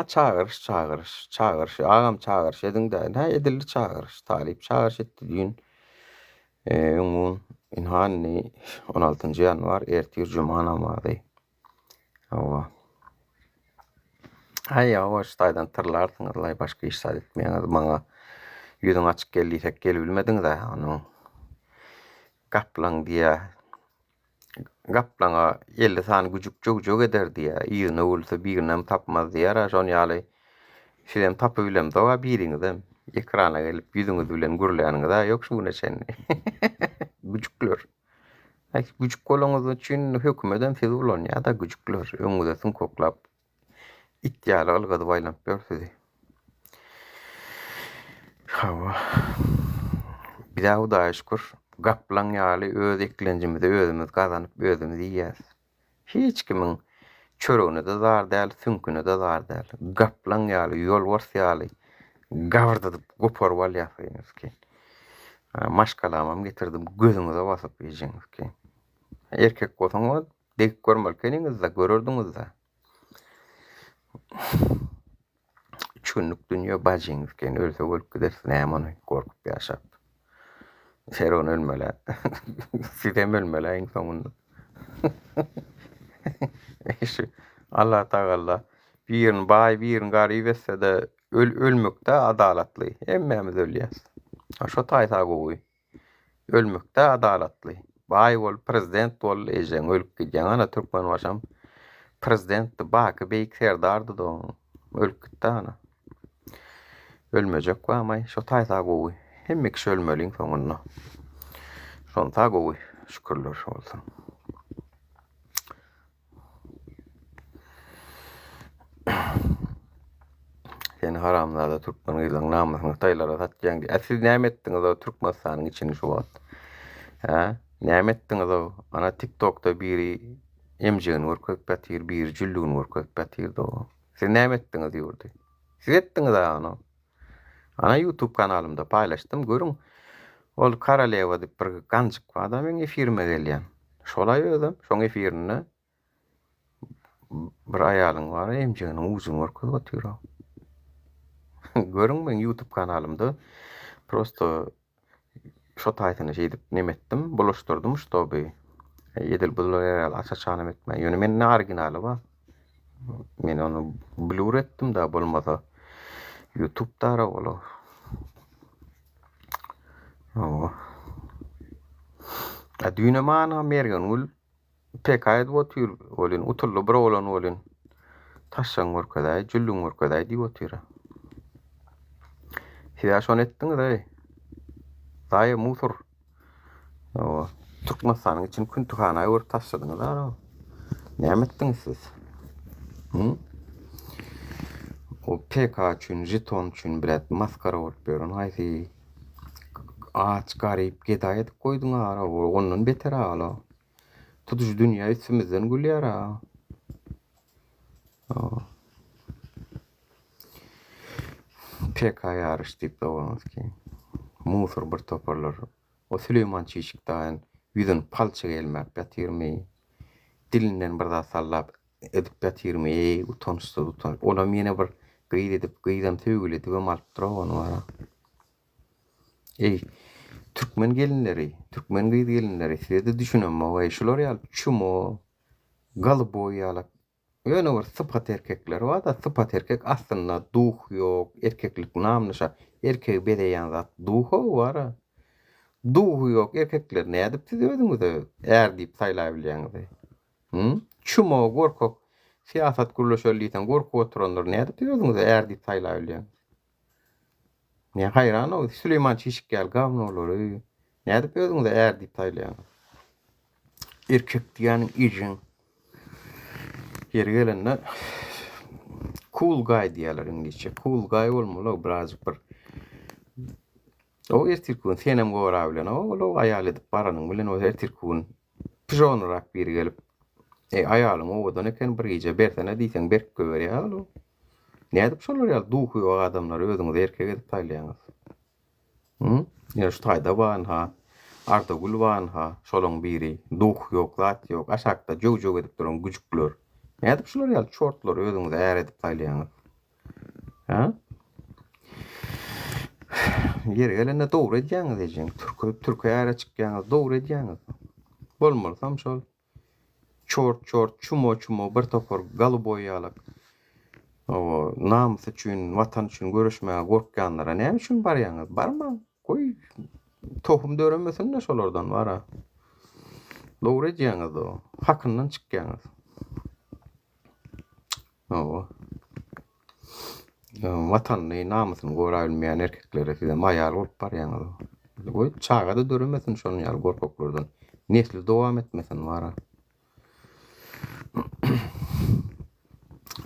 Çağırış. Ağam çağırış edin de. Edildi çağırış. Talip çağırış etti diýin. Öňün inhanni 16-njy ýanwar ertir cuma namazy. Awa. Awa ştaýdan tırlarsyňyz, başga iş saat etmeýäňiz. Maňa ýüzüň açyk geldiýsek gelip bilmediňiz-de. Onu gaplan diýe. Gaplana 50 sany güjük jog eder diýe. Ýygyny bolsa birinem tapmaz diýer. Şonu ýaly şeýlem tapy bilem da biriňizem ekrana gelip ýüzüňiz bilen gürleýäniňiz ýok şuna çenni. Güjükler. Güjük bolanyňyz üçin hökümetem siz ulanýar da güjükler. Öňüňizde syn koklap itýaly algady baýlap berdi. Hawa. Bir daha Hudaýa şükür. Gaplan ýaly öz eklenjimizi özümiz gazanyp özümiz ýýäs. Hiç kimiň çöregine de zar däl, sünküne de zar däl. Gaplan ýaly, ýolbars ýaly gawrdyp goparyp alýarsyňyz ki. Maşkalamam getirdim, gözüňize basyp ýejeňiz ki. Erkek bolsaňyz degip görmelkeniňiz de görerdiňiz-de. 3 günlük dünýä bajaňyz ki, ölse ölüp gidersiň, näme gorkup ýaşap. Seron ölmeli. Sidem ölmeli en sonunda. Allah Taala birin bay birin gary wesse de ölmekde adalatly. Hemmemiz ölýäs. Şo taýsa gowy. Ölmekde adalatly. Bay bol, prezident bol, ejen ölüp gidýän ana Türkmen başam. Prezident baky beýik serdardy da ölüp gitdi ana. Ölmejek barmy? Şo taýsa gowy. Hemme kişi ölmeliň soňunda. Şonda gowy, şükürler bolsun. Sen haramlarda Türkmen ýylyň namasyny taýlara satjaň. Siz näme etdiňiz o Türkmenistanyň içini şu wagt? Näme etdiňiz o? Ana TikTokda biri emjegini görkezip batyr, bir jüllügini görkezip batyrdy o. Siz näme etdiňiz diýurdy. Siz etdiňiz ana. Ana YouTube kanalımda paylaştım. Görün. Ol Karaleva diýip bir ganjyk adamyň efirime gelýän. Şolay özüm, şoň efirini bir aýalyň bar, emjeginiň uzuny görkezip batyr. Görün men YouTube kanalımda prosto şo taýtyny edip nemetdim, bulaşdyrdım ştoby. Edil bular asa çanam etme. Ýöne men originaly ba. Men onu blur etdim da bolmasa. YouTube'da ara ola. O. Düýne mana mergen ul pekayet botyr bolin utullu bir olan bolin. Taşsan görkeday, jüllüň görkeday diýip otyr. Siz şonu etdiňiz ey. Daýy musur. O. Türkmenistanyň için küntühana ýör taşsadyňyz ara. Näme etdiňiz siz? O PK üçin, jeton üçin bilet maskara bolup berin. Haýsy aç garyp gedaýet goýduň ara, ondan beter ala. Tutuş dünýä üstümizden gülýär ha. PK ýarış diýip doganys ki. Musur bir toparlar. O Süleyman Çeşikdaýyn ýüzün palça gelmek ýatyrmy. Dilinden bir zat sallap edip ýatyrmy. Utançdy, utan. Ona mene bir gıyd edip gıydam tögül edip alyp duran wara. Ey Türkmen gelinleri, Türkmen gıyd gelinleri size düşünem o şular ýaly çumo, galboy ýaly. Ýöne bir sypat erkekler var da sypat erkek aslında duh ýok, erkeklik namnysha, erkek bedeýän zat duhu var. Duhu ýok erkekler nädip siz özüňizi är diýip saýlap bilýäňiz? Çumo gorkak siýasat gürleşelliýden gorkup oturanlar nädip özüňizi är diýip saýlap bilýäňiz? Ne hayran o Süleyman Çeşikdaýyn gawnolary nädip özüňizi är diýip saýlaýaňyz? Erkek diýäniň ijin yer gelende cool guy diýerler İngilizce. Cool guy bolmaly birazjyk bir. O ertirkun senem gora bilen o aýal edip baranyň bilen o ertirkun pijonrak biri gelip aýalyň owadan eken bir gije bersene diýsen berk göberýär. Nädip şolar ýaly duhy ýok adamlar özüňizi erkek edip saýlaýaňyz? Ýa şu taýda banha, Ardagul banha, şolaň biri, duh ýok, zat ýok, aşakda jow edip duran güjükler. Nädip şolar ýaly çortlar özüňizi är edip saýlaýaňyz? Ha? Yer gelende dogry edýäňiz ejeň. Türkiýe ara çykýaňyz dogry edýäňiz. Bolmasam şol çort, çumo bir topar galboy ýaly. O namsy üçin, watan üçin görüşmäge gorkýanlara näme üçin barýaňyz? Barma, goý. Tohum döremesin şolardan wara. Dogry edýäňiz o. Hakyndan çykýaňyz. O. Watanyny namysyny gora bilmeýän erkeklere size maýal bolup barýaňyz. Goý çağa da döremesin şonu ýaly gorkaklardan. Nesli dowam etmesin wara.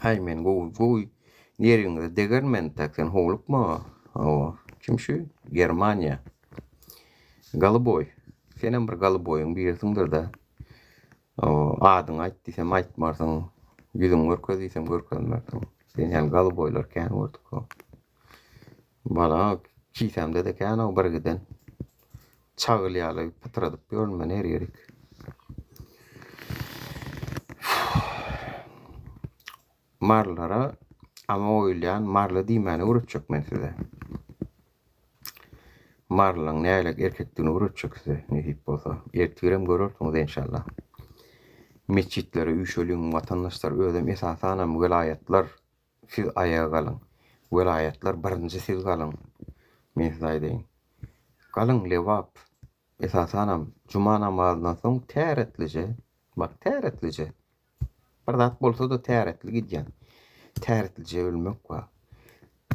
Hay men goý ýeriňizde degermen taksan howlukma. O kim şu? Germaniýa. Galboy. Senem bir galboyuň birisiňdir da. O adyň aýt diýsem aýtmarsyň. Ýüzüň görkezýär diýsem görkezmersiň. Sen ýaly galboylar kän wurtko. Bala kiýsemde de kän o bir giden. Çagyl ýaly pytradyp görmen her ýerik. Marlara ama oýlayan marla diýmeni öwretjek men size. Marlaň nälik erkekdigini öwretjek size nähip bolsa. Ertirem görersiňiz inşallah. Meçitlere üýşeliň watandaşlar özüm esasanam welaýatlar siz ayağa galyň. Welaýatlar birinji siz galyň. Men size aýdaýyn. Galyň lewap esasanam juma namazynyň soň täretlice, bak täretlice. Bir zat bolsa da täretli gidýän. Täretlice ölmek bar.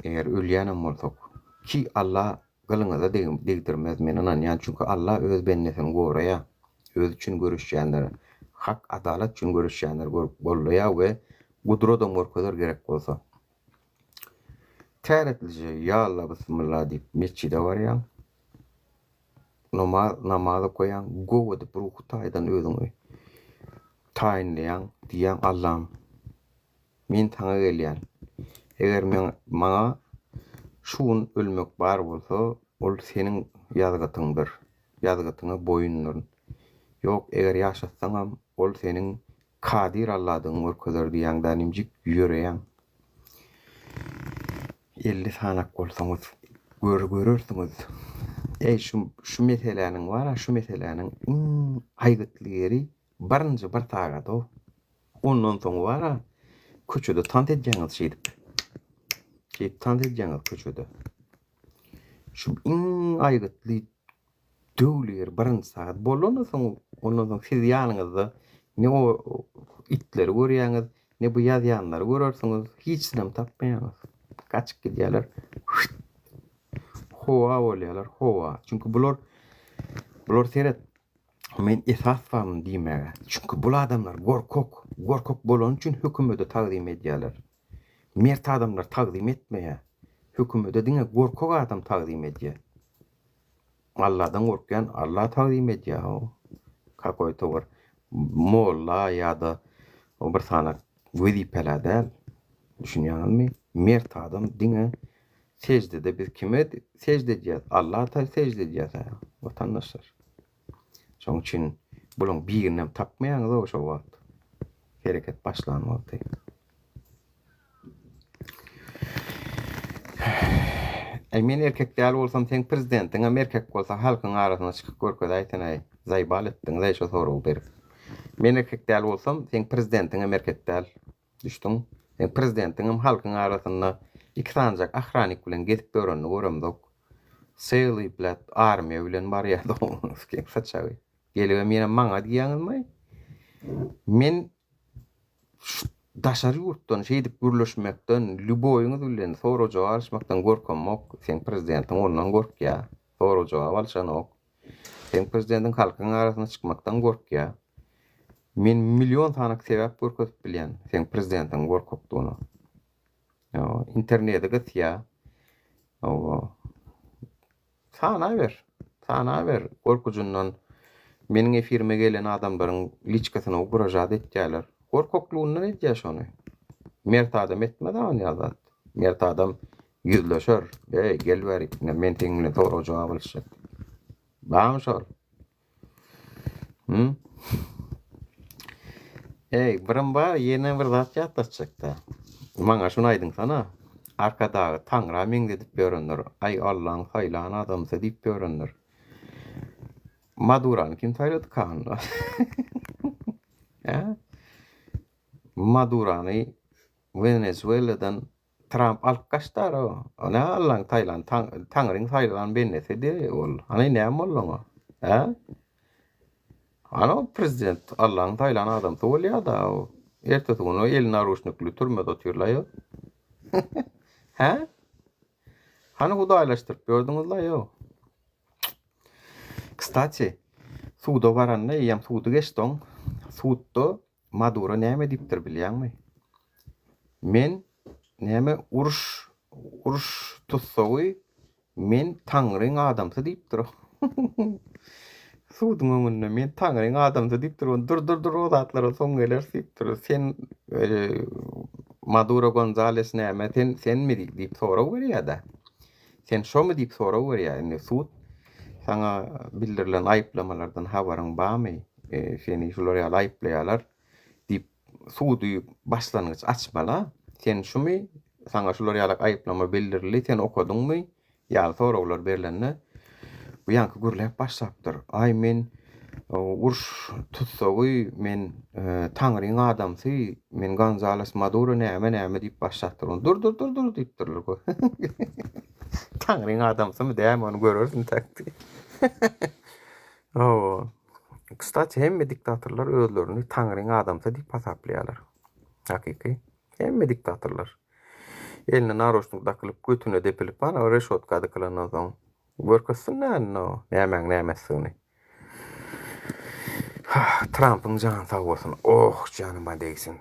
Eger ölýänem bolsak ki Allah galyňyza degdirmez men inanýan çünki Allah öz bennesini goraýar. Öz üçin görüşýänler, hak adalet üçin görüşýänler bolýar we gudrodan gorkezler gerek bolsa. Täretlice ya Allah bismillah diýip meçide barýan. Namaza koyan, go edip ruhu taýdan özüňi taýinleýän, diýen Allah'ım men taňa gelýän. Eger maňa şuun ölmek bar bolsa, ol seniň ýazgytyňdyr. Ýazgytyňa boýundur. Ýok, eger ýaşatsaňam, ol seniň kadir Allah'dyň görkezer diýen danymjik ýöreýän. 50 sanak bolsaňyz görersiňiz. Şu meseleniň wara, şu meseleniň aýgytly ýeri barınca bir tagat o. Ondan soň wara köçede tant edýäňiz şeýdip tant edýäňiz köçede. Şu iň aýgytly döwler barynjy sagat bolandan soň ondan soň siz ýanyňyzda ne o itleri görýäňiz, ne bu ýazýanlary görersiňiz, hiç nem tapmaýaňyz. Kaçyp gidýärler. Howa bolýarlar, howa. Çünki bular seret men esas famyn diýmäge. Çünki bu adamlar gorkok bolan üçin hökümete tagdim edýärler. Mert adamlar tagdim etmeýär. Hökümete diňe gorkok adam tagdim edýär. Allah'dan gorkyan Allah tagdim edýär. Kakoýta bir molla ýa-da o bir sana wezipeler däl. Düşünýäňizmi? Mert adam diňe secdede biz kime secde edýäs? Allah'a secde edýäs. Vatandaşlar. Şoň üçin bulaň birinem tapmaýaňyz o şo wagt. Hereket başlanmady. Men erkek däl bolsam sen prezidentiň erkek bolsa halkyň arasyna çykyp görkezip aýtany, zaýbal etdiň, zaýşo soraw berip. Men erkek däl bolsam sen prezidentiň erkek däl. Düşdüň. Sen prezidentiň halkyň arasyna iki sanjak ahranik bilen gezip göränni göremdok. Seyli bilen armiýa bilen barýardy. Skep saçagy. Gelip mene maňa diýäňizmi? Men daşary ýurtdan şeýdip gürleşmekden, lüboýuňyz bilen soraw jogap alşmakdan gorkanmak, sen prezidentiň ondan gorkýa. Soraw jogap alşanok. Sen prezidentiň halkyň arasyna çykmakdan gorkýa. Men million tanak sebäp görkezip bilýän sen prezidentiň gorkokdugyny. Internete gitýä. Sana ber. Gorkujundan meniň efirime gelen adamlaryň liçkasyna gurajat etýärler. Gorkoklugyny edýär şonu. Mert adam etmedi ama ýazat. Mert adam yüzleşer. Gel beri. Men teňle soraw jogap alşak. Baňy şol. Birim bar ýene bir zat ýatdaşjakda. Maňa şunu aýdyň sana. Arkadagy taňra meňde dip berenler. Ay Allah'ın saýlan adamsa dip berenler. Madurany kim saýlady kanla? Madurany Venezuela'dan Trump alyp gaçdar o. Ona Allah'ın saýlan taňryň saýlan bennesi de ol. Ana näme bollaňa? Ana prezident Allah'ın saýlan adamsa bolýar da o. Ertesi günü el naruşnukly türmede oturýarlar. Hani hudaýlaşdyryp gördüňizler ýok. Kstati, suda baranna ýam sudy geçdiň. Sudda Maduro näme dipdir bilýärmi? Men näme uruş tutsagy men taňryň adamsy dipdir. Sudyň öňünde men taňryň adamsy dipdir. Dur o zatlara soň geler dipdir. Sen Maduro Gonzales näme sen mi dip soraw berýär-da? Sen şomy dip soraw berýär? Sud sana bildirilen aýplamalardan habaryň barmy? Seni şolar aýplaýarlar. Dip sudy başlangıç açmala. Sen şumy sana şolar aýplama bildirildi. Sen okudyňmy? Ýa sorawlar berilende. Bu ýanky gürläp başlapdyr. Ay men uruş tutsagy men taňryň adamsy, men Gonzales Maduro näme dip başlapdyr. Dur dipdirler. Taňryň adamsymy däme onu görersin takdy. Kstati hemme diktatorlar özlerini taňryň adamsa dip hasaplaýarlar. Hakyky. Hemme diktatorlar. Eline naroşnuk dakylyp götüne depilip ana reşotkada kılanan soň görkezsinler no. Nämeňi. Trump'ın canı sağ olsun. Canıma değsin.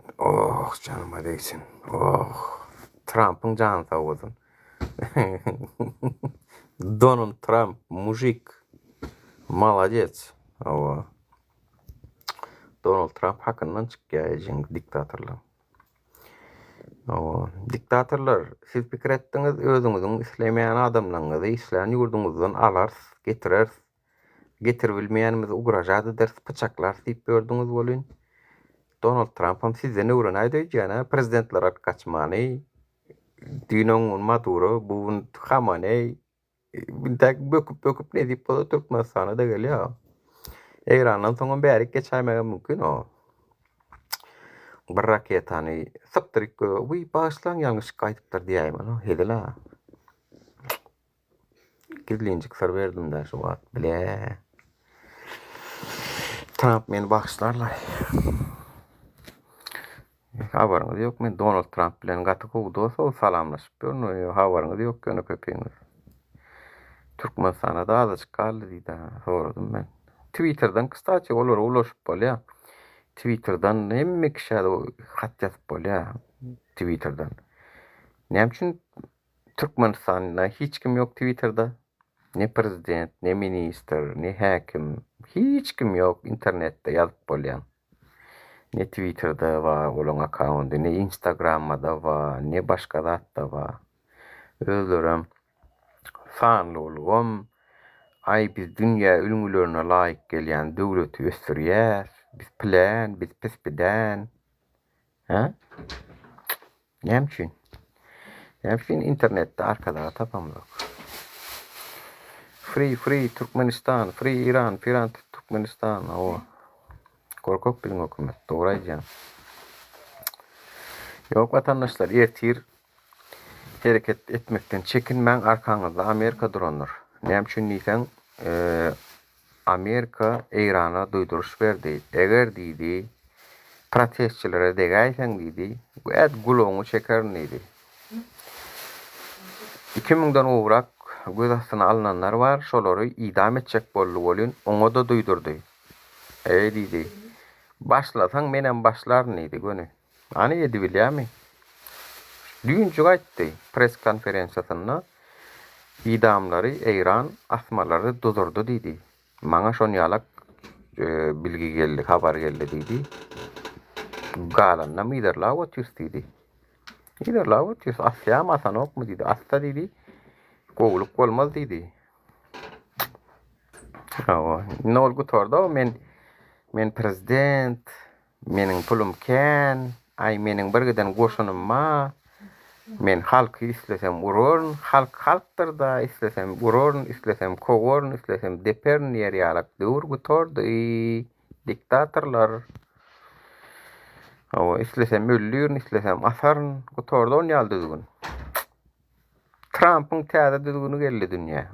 Trump'ın canı sağ olsun. Donald Trump mujik. Молодец. Donald Trump hakyndan çykýan diktatorlar. Diktatorlar siz pikir etdiňiz özüňiziň islemeýän adamlaryňyzy isleýän ýurduňyzdan alar, getirer. Getirbilmeýänimiz ugrajat eder, bıçaklar diýip gördüňiz bolýan. Donald Trump hem sizden öwren aýdýan, prezidentler kaçmany, Dinoň Maduro, bu Hamaney, bintak böküp ne diýip bolar Türkmenistana da gelýär. Eýrandan soňam bärik geçämege mümkin o. Bir raketany sypdyryk wy başlaň ýalňyş gaýdypdyr diýäýim. Hedela. Gizlinjik sır berdim-de şu wagt bile. Trump meni bagşlarlar. Habaryňyz ýok, men Donald Trump bilen gaty gowdoso salamlaşyp görnüň. Habaryňyz ýok gene köpeňiz. Türkmenistana da azajyk galdy diýdi. Soradym men. Twitter'dan kısaça olar ulaşyp bolýar. Twitter'dan hemme kişi hat ýazyp bolýar. Twitter'dan. Näme üçin Türkmenistanda hiç kim ýok Twitter'da? Ne prezident, ne minister, ne häkim, hiç kim ýok internetde ýazyp bolýar. Ne Twitter'da wa olaň accounty, ne Instagram'da wa, ne başga zatda wa. Özlerem sanly bolgam, ay biz dünýä ülgülerine laýyk gelýän döwleti ösdürýär, biz plan, biz pispiden. Ha? Näme üçin? Näme üçin internetde arkada tapamlak? Free Türkmenistan, free Iran, free Türkmenistan. O. Korkak bilen hökümet. Dogry aýdýan. Ýok watandaşlar, ertir hereket etmekden çekinmäň, arkaňyzda Amerika duranlar. Näme üçin diýsen, Amerika Eýrana duýduruş berdi. Eger diýdi, protestçilere degäýsen diýdi, bu et guloňy çekerin diýdi. 2000'den uğrak göz astyna alynanlar var, şolary idam etjek boldy bolýan, oňa da duýdurdy. Diýdi, başlasaň menen başlaryn diýdi göni. Any edi bilýärmi? Düýünçe gaýtdy press konferensiýasynda idamlary Eýran asmalary dudurdy diýdi. Maňa şonu ýalak bilgi geldi, habar geldi diýdi. Galanna miderla otyrs diýdi. Miderla otyrs asýam asanok mu diýdi. Asta diýdi. Gowluk bolmaz diýdi. Nol gutorda men prezident, meniň pulum kän, ay meniň birgeden goşunum ma, men halky islesem ururn, halkdyr da islesem ururn, islesem kogorn, islesem depern ýerýalak döwür gutordy, diktatorlar. Islesem öllürn, islesem asarn, gutorda on ýal düzgün. Trump'ın täze düzgünü geldi dünýä.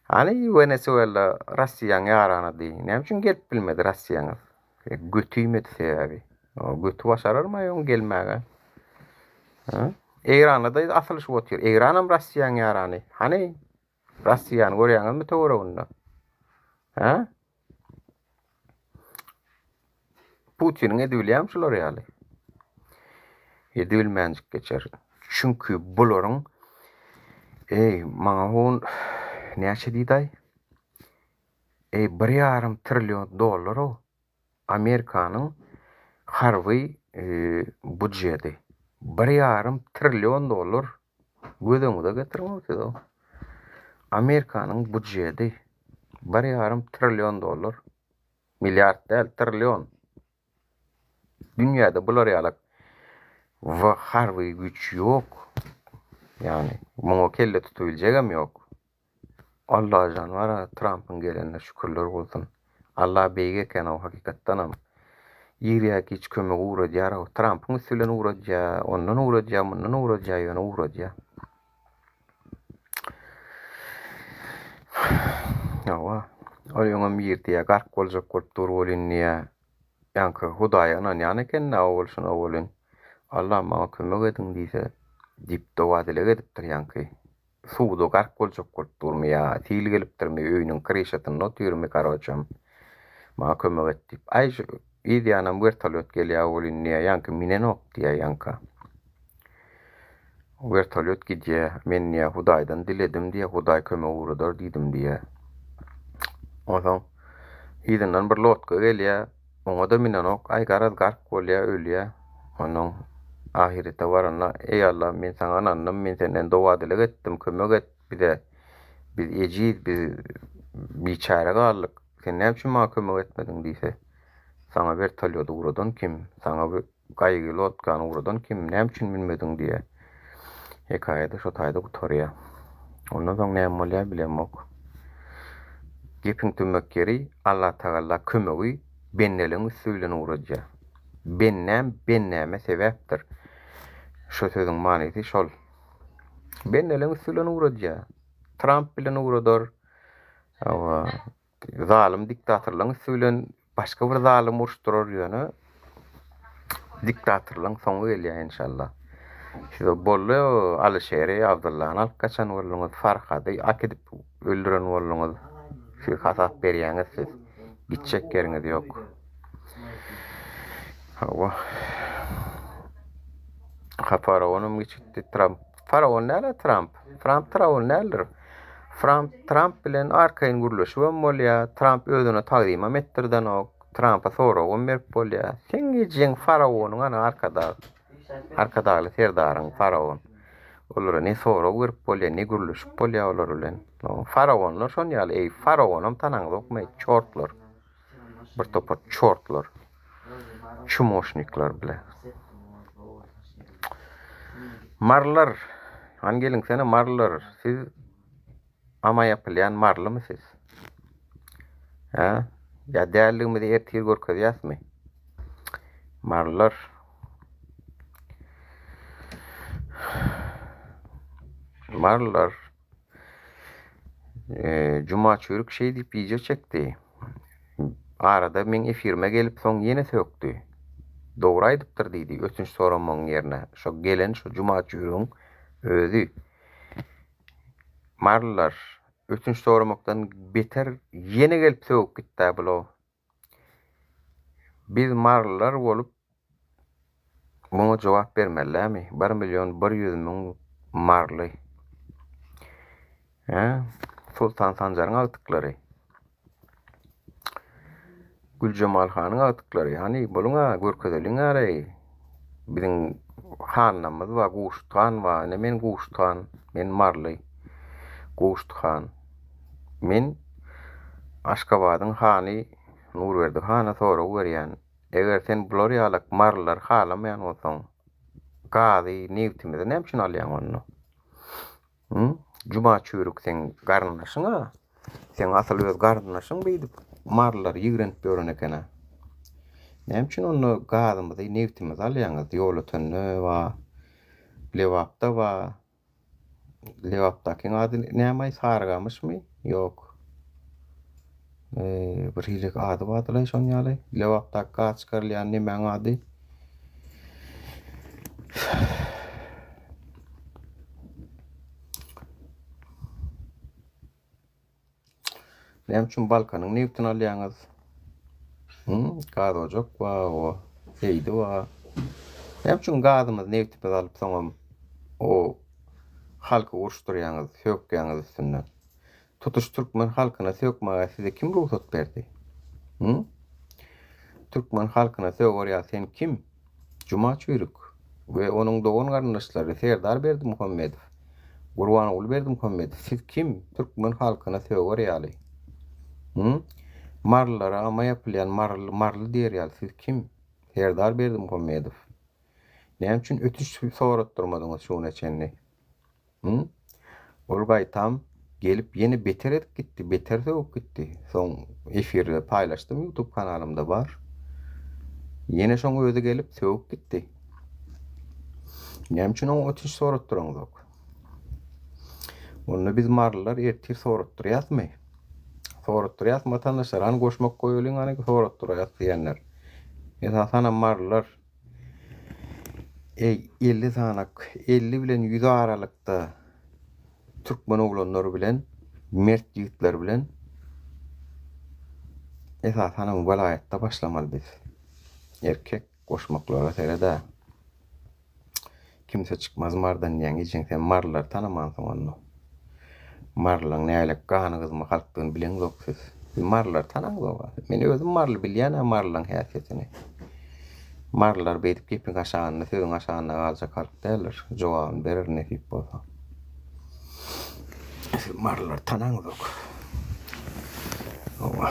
Hani Venezuela Russiýanyň ýarany, näme üçin gelip bilmedi Russiýanyň? Götüýmedi sebäbi. Götü başararmy ýa gelmäge? Eýranda da asylşy otyr. Eýranam Russiýanyň ýarany. Hani Russiýany görýäňizmi töwereginde? Ha? Putin edilýär şolar ýaly. Edilmänjik geçer. Çünkü bularyň maňa hon näçe diýdi? $1,5 trillion Amerikanyň harby budjeti. $1,5 trillion gözüňize getirmeňiz. Amerikanyň budjeti $1,5 trillion. Milyard değil, trillion. Dünyada bular ýalak we harby güç ýok. Yani muňa kelle tutubiljegem ýok. Allah janwara Trump'ın gelenine şükürler bolsun. Allah beýge eken o hakykatdanam. Ýerýä hiç kömek uğradýar. Trump'ın üstülen uğradýar, ondan uğradýar, mundan uğradýar, ýöne uğradýar. Ýa, oýoňam ýerdiýär, gark boljak bolup durulýar. Ýanky Hudaýa anan ýany eken bolşun bolyn. Allah maňa kömek edin diýse, dip dowad edipdir ýanky. Suwda gark boljak bolup durmaya, til gelipdirmi öýüniň kirişatyny otyrmy garaçam. Maňa kömek et dip. Ay ýa-da vertolyot gelýär bolyn ýanky minenok diýär ýanka. Vertolyot gidýär, men ýa Hudaýdan diledim diýär, Hudaý kömek uğradar diýdim diýär. Oňa ýydan bir lotka gelýär. Oňa da minenok, ay garaz gark bolýar, ölýär. Onuň ahirete barana, ey Allah, men saňa anandym, men senden dowadylyk etdim, kömek et bize. Biz ejid, biz biçare galdyk. Sen näme üçin maňa kömek etmediň diýse. Saňa vertolyot uğradan kim? Saňa gaýgy lotkany uğradan kim? Näme üçin bilmediň diýe. Hekaýede şo taýda gutarýar. Ondan soň näme bolýar bilemok. Gepin tümmekleri Allah Teala kömegi benneleň üstüne uğraja. Bennäme sebäpdir. Şo sözüň manyny şol. Benneleň üstüne uğraja. Trump bilen uğradar. Awa zalim diktatorlaryň üstüne başga bir zalim uruşdurar ýöne. Diktatorlaryň soňu gelýär inşallah. Şo bolly Alşeri Abdullahyň alyp kaçan bolýaňyz Farhady akidip öldüren bolýaňyz. Şu hasap berýäňiz siz. Gitjek ýeriňiz ýok. Hawa. Faraonum geçti Trump. Faraon näle Trump? Faraon näler? Trump bilen arkaýyn gurulşy bolýar. Trump özüne tagdim etdirden ok. Trump'a soraw berip bolýar. Sen gijiň faraonyň ana arkadaly serdaryň faraon. Olara ne soraw berip bolýar, ne gurulşy bolýar olar bilen. Faraonlar şon ýaly, ey faraonum tanaňyz okmaý çortlar. Bir topar çortlar. Çumoşniklar bilen. Marlar, hangelin sene marlar, siz ama yapılayan marlı mı siz? Ha? Ya değerliğimi de ertir görkeziyas mı? Marlar. Cuma çörük şey deyip iyice çekti. Arada men efirme gelip son yine söktü. Doğru aydıptır deydi. Ötünç soramon yerine. Şo gelen şu cuma çürüğün özü. Marlar. Ötünç soramaktan beter yine gelip söküp gitti bulo. Biz marlar olup buna cevap vermeli mi? 1.100.000 marlı. Sultan Sancar'ın altıkları. Gülcemal Han'ın altıkları. Yani buluna görkezelin arayı. Bizim hanımız var, Guştan var. Ne men Guştan, men marlı. Guştan. Men Aşkabad'ın hanı Nurverdi hana sonra uğrayan. Eğer sen bloriyalık marlılar halamayan olsan gadi nivtimide ne için alayan onu? Cuma çürük sen garnaşın ha? Sen asıl öz garnaşın beydi. Marlılar yığrent börünekene. Ne için onu gadımızı nivtimide alayanız? Yolu tönü var. Levapta var. Levaptakin adı ne amay sargamış mı? Yok. Bir hilik adı vardı şon ýaly. Lewapda kaç karlyan nemäň ady? Näme üçin Balkanyň newtyn alýaňyz? Gaz ojak wa o heydi wa. Näme üçin gazymyz newtyn alyp soňam o halky uruşdurýaňyz, sökýäňiz üstünden. Tutuş Türkmen halkyna sökmäge size kim ruhsat berdi? Türkmen halkyna sögürýär sen kim? Cuma çürük we onuň dogan garnaşlary Serdar Berdi Muhammedow. Gurban Berdi Muhammedow. Siz kim? Türkmen halkyna sögürýärli. Marlara ama yapılayan marlı diýerýär. Siz kim? Serdar Berdi Muhammedow. Näme üçin ötüş soratdyrmadyňyz şunu çenni? Olgay tam gelip yeni beter edip gitti. Beter söküp gitti. Son efirde paylaştım. YouTube kanalımda var. Yine şoň özü gelip söküp gitti. Näme üçin o ötüş soratdyraňyz? Onu biz marlylar ertir soratdyrýasmy? Soratdyrýasmy vatandaşlar? Any goşmak goýulyň any soratdyrýas diýenler. Esasana marlylar 50 sanak 50 bilen 100 aralykda Türkmen oglanlary bilen mert ýigitler bilen esasana welaýatda başlamaly biz. Erkek goşmaklara serede kimse çıkmaz mardan ýa-ni sen marlar tanamaňsyň onu. Marlaň näle ganygyzmy halkdygyny bilen zoksyz. Marlar tanaňyz. Men özüm marly bilýän marlaň häsiýetini. Marlar beýdip gepin aşagyna, sözüň aşagyna galjak halk däller. Jogabyny berer nesip bolsa. Marlar tanaňyz. Owa.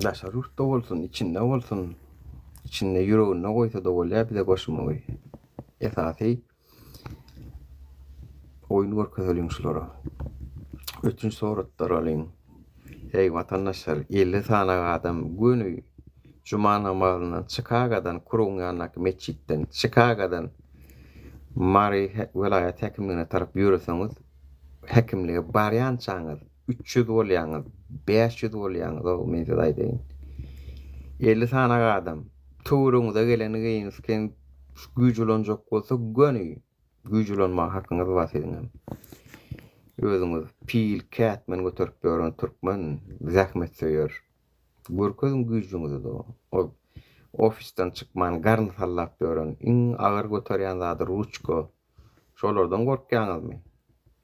Daşar urtda bolsun, içinde bolsun. İçinde yüreğine koysa da bolýar, bize goşmagy. Esasy oyun görkezeliň şulara. Üçüncü soratlar alayım. Hey vatandaşlar, 50 tane adam günü Cuma namazından Chicago'dan kurulýan meçitten Chicago'dan Mary vilayet hekimliğine tarap yürüseňiz, hekimliğe barýançaňyz 300 bolýaňyz, 500 bolýaňyz, o meze aýdaýyn. 50 tane adam tuğruňyza geleni geýinisken güýjülenjek bolsa gönü güýjülenme hakyňyz was ediňem. Özüňiz pil, kätmen göterip ýören türkmen zähmet söýer. Görkezim güýjüňizi de o ofisden çykman garny sallap ýören iň agyr göterýän zady ruçka. Şolardan gorkýaňyzmy?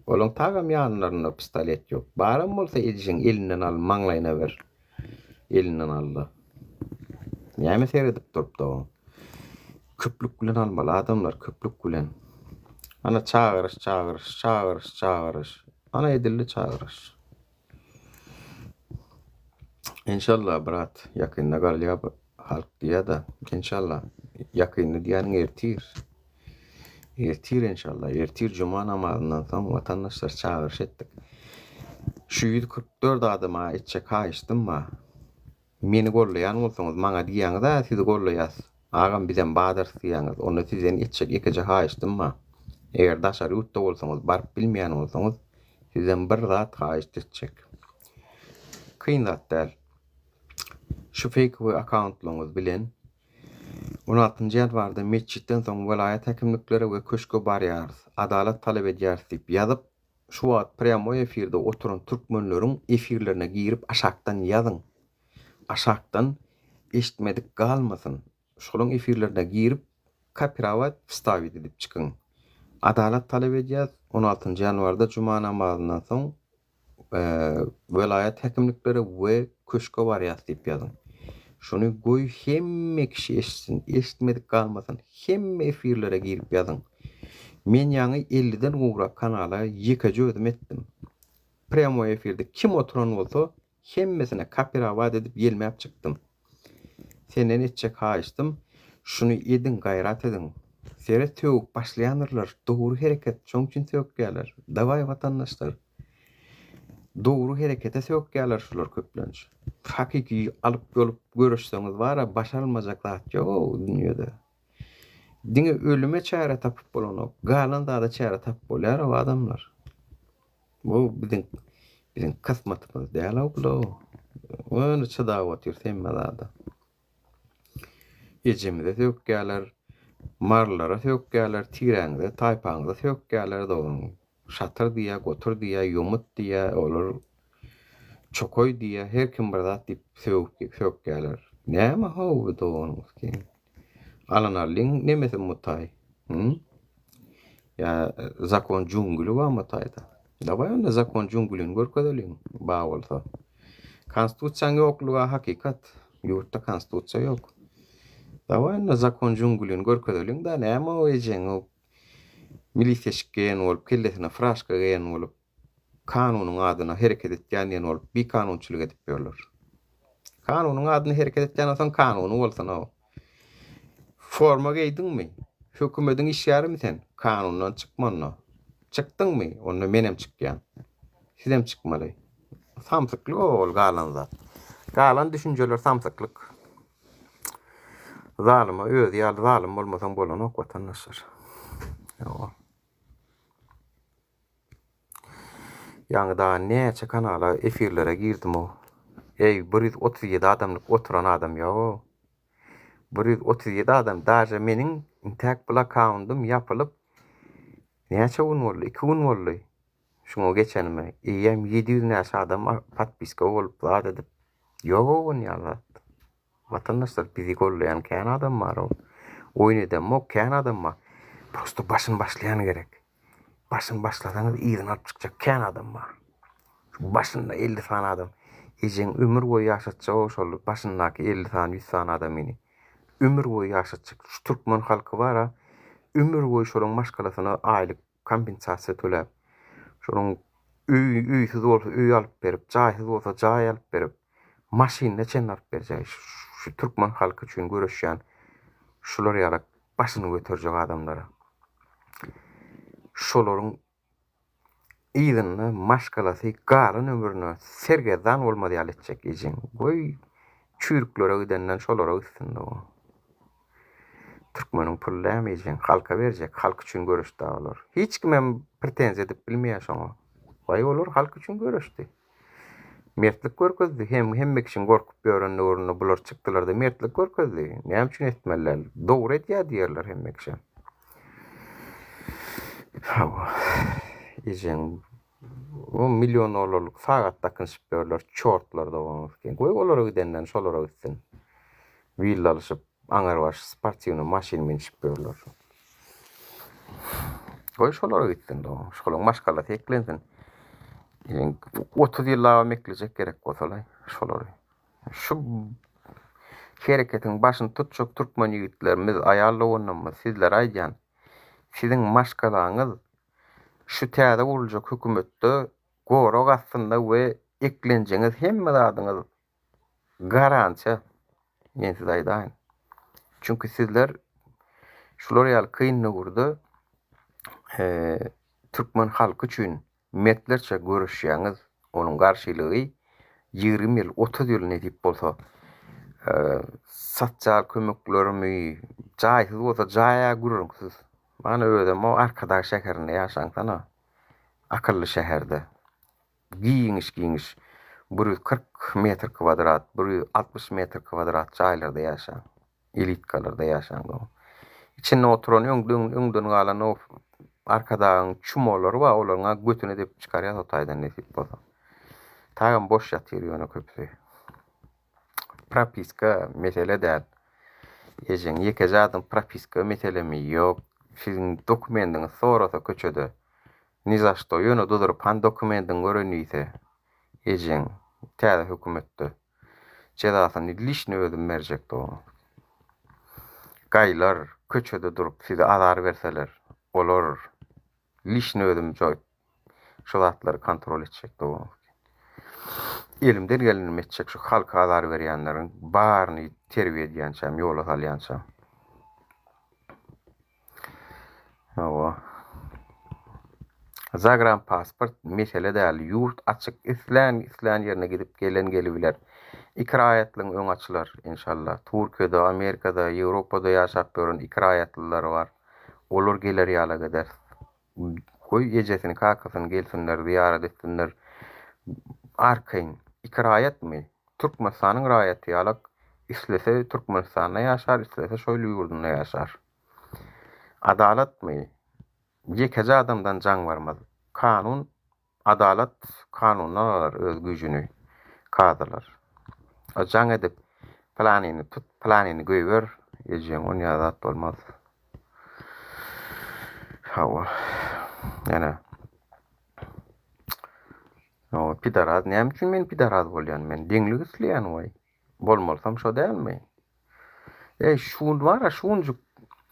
Olaň tagam ýanlaryna pistolet ýok. Baram bolsa edişiň elinden al, maňlaýyna ber. Elinden al. Näme seredip durupdy o? Köplük bilen almaly adamlar, köplük bilen. Ana çağırış. Ana edildi çağırış. İnşallah brat, yakynda galýar halk diýär-de, inşallah yakynda diýäniň ertir. Ertir inşallah. Ertir cuma namazından soň vatandaşlar çağırış etdik. Şu 144 adyma etçe kaýışdym. Meni gollaýan bolsaňyz maňa diýäňiz, siz gollaýas. Agam bizden badyr diýäňiz, onu sizden etçek ekije haýışdym. Eger daşary utda bolsaňyz, baryp bilmeýän bolsaňyz, sizden bir zat haýyş etçek. Kyn zat däl. Şu fake accountlaryňyz bilen 16-njy ýanwarda meçitten soň vilayet hekimlikleri we köşke barýarys, adalet talap edýäris diýip ýazyp, şu wagt prýamoy efirde oturan türkmenleriň efirlerine girip aşakdan ýazyň. Aşakdan eşitmedik galmasyn. Şolaryň efirlerine girip kaprawat wstavit edip çykyň. Adalet talap edýäs 16-njy ýanwarda cuma namazyndan soň vilayet hekimlikleri we köşke barýarys diýip ýazyň. Şunu goý hemme kişi eşitsin, eşitmedik galmasyn, hemme efirlere girip ýazyň. Men ýaňy 50'den gowrak kanala ýekeje özüm etdim. Prýamoy efirde kim oturan bolsa hemmesine kaprawat edip ýelmäp çykdym. Senden etçek haýyşdym. Şunu edin, gaýrat edin. Sere töwüp başlaýanlar, dogry hereket, şoň üçin söýükler. Daway vatandaşlar. Dogry herekete söýükler şular köplenç. Hakiki alıp bolup görüşseňiz bara başarylmajak zat ýok dünýede. Diňe ölüme çäre tapyp bolanok, galan da çäre tapyp bolýar o adamlar. Bu bizim kısmatymyz däl o. Onu çydap oturýar da. Ejemide söýükler, marlara söýükler, tireňde, taýpaňda söýükler dogum. Şatyr diýä, gotur diýä, ýumut diýä, olar çokoy diýä, her kim bir zat diýip söýükler. Näme hawy dogum ki? Alanarlyň nemesi mutay? Ya zakon jungly wa mutayda. Daway onda zakon junglyny görkezeliň. Ba bolsa. Konstitusiýa ýokluga hakikat. Ýurtda konstitusiýa ýok. Daway onda zakon junglyny görkezeliň da näme o ejeň o milisiýaşken bolup kellesine fraşka geýen bolup kanunyň adyna hereket etýän bolup bir kanunçylyk edip berler. Kanunyň adyna hereket etýän soň kanuny bolsa o. Forma geýdiňmi? Hökümetiň işgärimi sen? Kanundan çykmanla. Çykdyňmy? Onu menem çykýan. Sizem çykmaly. Samsyklyk ol galan zat. Galan düşünjeler samsyklyk. Zalyma öz ýaly zalim bolmasaň bolan ok vatandaşlar. Ýa. Ýa-da näçe kanala efirlere girdim o. 137 adamlyk oturan adam ýa. 137 adam daja meniň intak bula account'um ýapylyp näçe gün boldy? 2 gün boldy. Şoňa geçenime 700 näçe adam patpiska bolup zat edip ýogun ýalat. Vatandaşlar bizi gollayan kän adam bar o. Oýun edem o kän adam bar. Prosto başyn başlayan gerek. Başyn başlasaňyz ýygyny alyp çykjak kän adam bar. Başynda 50 tane adam. Ejeň ömür boýu ýaşatjak şol başyndaky 50 tane 100 tane adamyny. Ömür boýu ýaşatjak. Şu türkmen halky bara ömür boýu şolaryň maşgalasyna aýlyk kompensasiýa töläp. Şolaryň üýsiz bolsa üý alyp berip, jaýsyz bolsa jaý alyp berip, maşinine çen alıp berjek. Şu Türkmen halky üçin göreşýän şular ýaly başyny göterjek adamlara. Şolaryň ýygyny maşgalasy galyn ömrüne sergezan bolmady ýaly etjek ejen. Goý çürüklere gidenden şolara gitsin o. Türkmeniň pullamy ejen halka berjek, halk üçin göreşdi olar. Hiç kimem pretensiýa edip bilmeýär şoňa. Goý olar halk üçin göreşdi. Mertlik görkezdi. Hemmek için gorkup ýörenle oruna bular çykdylar da mertlik görkezdi. Näme üçin etmeler? Dogry etýär diýerler hemmek için. Hawa. Ejen o milyon dolarlyk sagatdakyň şipörler, çortlar da bolmaz. Goý olara gidenden şolara gitsin. Villa alyşyp aňar baş sportiwny maşin men şipörler. Goý şolara gitsin da. Şolaryň maşgala teklensin. 30 ýylla meklejek gerek bolsalar şolary. Şu hereketiň başyny tutjak türkmen ýigitlerimiz aýallawynamy sizler aýdýan. Siziň maşgalaňyz şu täze guruljak hökümetde gorok aslında we eklenjeňiz hemme zadyňyz garantiýa. Men size aýdaýyn. Çünki sizler şular ýaly kynlyk gurdy. Türkmen halky üçin metlerçe görüşýäňiz, onuň garşylygy 20 ýyl, 30 ýyl netip bolsa, sosial kömeklerimi jaýsyz bolsa jaýa gurursiz. Mana özüm o arkadaş şäherinde ýaşaňsana. Akylly şäherde. Giňiş. 140 metr kvadrat, 160 metr kvadrat jaýlarda ýaşaň. Elitkalarda ýaşaň. İçinde oturan öňden galan o arkadan çumolary wa olaryňa götüne dep çykarýar Hataydan netip bolsa. Tagam boş ýatyr ýöne köpüsi. Propiska mesele däl. Ejen ýeke zadym propiska meselemi ýok. Siziň dokumentiniz sorasa köçede. Nizaşda ýöne dudurup han dokumentin görenýse. Ejen täze hökümetde. Jedasyny lişni özüm berjek do. Gaýlar köçede durup size azar berseler, olar lişni özüm joýup şu zatlary kontrol etjek do. Elimden geleni etjek şu halka azar berýänleriň baryny terbiýe edýänçäm, ýola salýançam. Hawa. Zagran pasport mesele däl, ýurt açyk islan ýerine gidip gelebiler. İkraýatlyň öň açylar inşallah. Türkiýede, Amerikada, Ýewropada ýaşap görän ikraýatlylar bar. Olar geler ýala geder. Goý ejesini kakasyny gelsinler, ziyaret etsinler. Arkaýyn ikraýatmy? Türkmenistanyň raýaty ýalak islese Türkmenistanda ýaşar, islese şoýly ýurdunda ýaşar. Adalatmy? Ýeke adamdan jaň barmaz. Kanun, adalat kanunlar öz güýjüni kazalar. O jaň edip planyny tut, planyny göýber, ejen on ýazat bolmaz. Hawa. Yana. O pidaraz, näme üçin men pidaraz bolýan? Men deňlik isleýän way. Bolmalsam şo dälmi? Şun var, şunjuk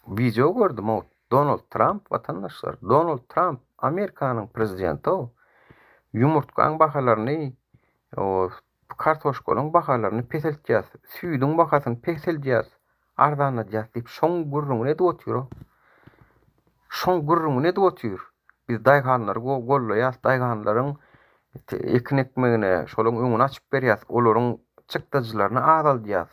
video gördüm o. Donald Trump vatandaşlar. Donald Trump Amerikanyň prezidenti o. Yumurtkaň bahalaryny o kartoşkolaryň bahalaryny peseltýär. Süýdüň bahasyny peseltýär. Ardanadýar diýip şoň gurrun edip otur. Şoň gurrun edip otur. Biz daýganlary gollaýas, daýganlaryň eknekmegine şolaryň öňüni açyp berýär. Olaryň çykdyjylaryny azaldýar.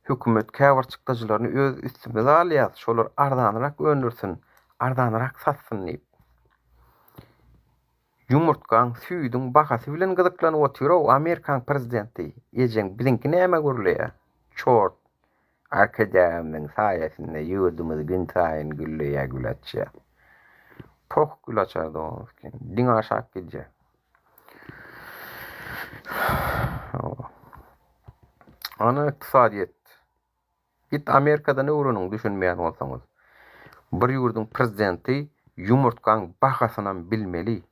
Hökümet käwir çykdyjylaryny öz üstüne alýar. Şolar ardanyrak öndürsin, ardanyrak satsyn diýip. Yumurtkaň süýdüň bahasy bilen gyzyklanyp otur o Amerikan prezidenti. Ejen biziňki näme görülýär? Çort. Arkadaşımyň saýasynda ýurdumyz gün taýyn güllüýär güläçýär. Pok güläçär do. Diň aşak gidje. Ana iqtisadiýet. Git Amerikada ne urunyň düşünmeýän bolsaňyz. Bir ýurdun prezidenti yumurtkaň bahasyny bilmeli.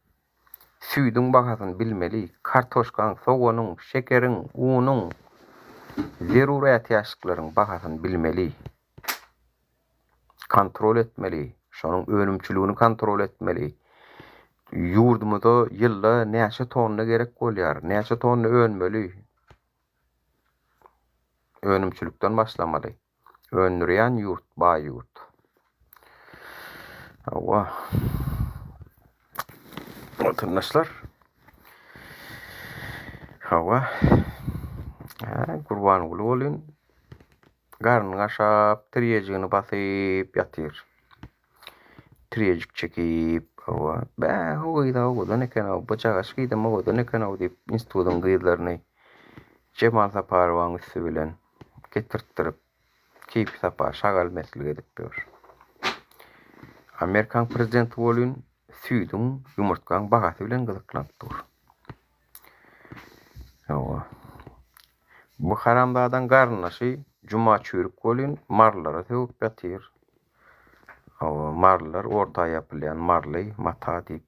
Süýdüň bahasyny bilmeli. Kartoşkaň, sogonyň, şekeriň, unyň, zerurat ýaşyklaryň bahasyny bilmeli. Kontrol etmeli. Şonuň ölümçüligini kontrol etmeli. Ýurdumyzda ýylda näçe tonna gerek bolýar, näçe tonna önmeli. önümçülükden başlamaly. Öndürýän ýurt, baý ýurt. Awa. Oturnaşlar. Hawa. Gurban uly bolýan. Garnyny aşap, tirejigini basyp ýatyr. Tirejik çekip, hawa. Hoýda odan eken, bıçak aşkyda odan eken diýip institutyň gyzlaryny Cemal Saparowyň üstü bilen getirtirip keyip sapar şagal mesele edip ber. Amerikan prezidenti bolýan süýdüň ýumurtkaň bagasy bilen gyzyklanýar. Hawa. Bu haramdadan garnaşy juma çürük bolýan marlara töwüp ýatyr. Hawa marlar orta ýapylýan marly mata diýip.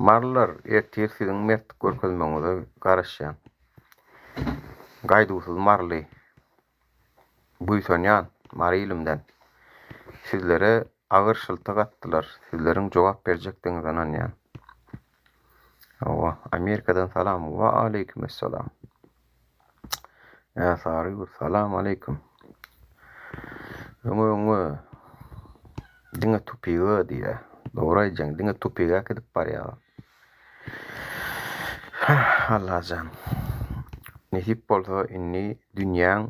Marlar ertir siziň mertlik görkezmeňize garaşýan. Gaýdusuz marly buýsanýan mar ilimden sizlere agyr şyltyk atdylar. Sizleriň jogap berjekdiňizden anýan. Hawa Amerikadan salam we aleykumesselam. Ya sary salam aleykum. Öňe diňe tupiýa diýe. Dogry diňe tupiýa gidip barýar. Allah can. Nesip bolsa inni dünýäň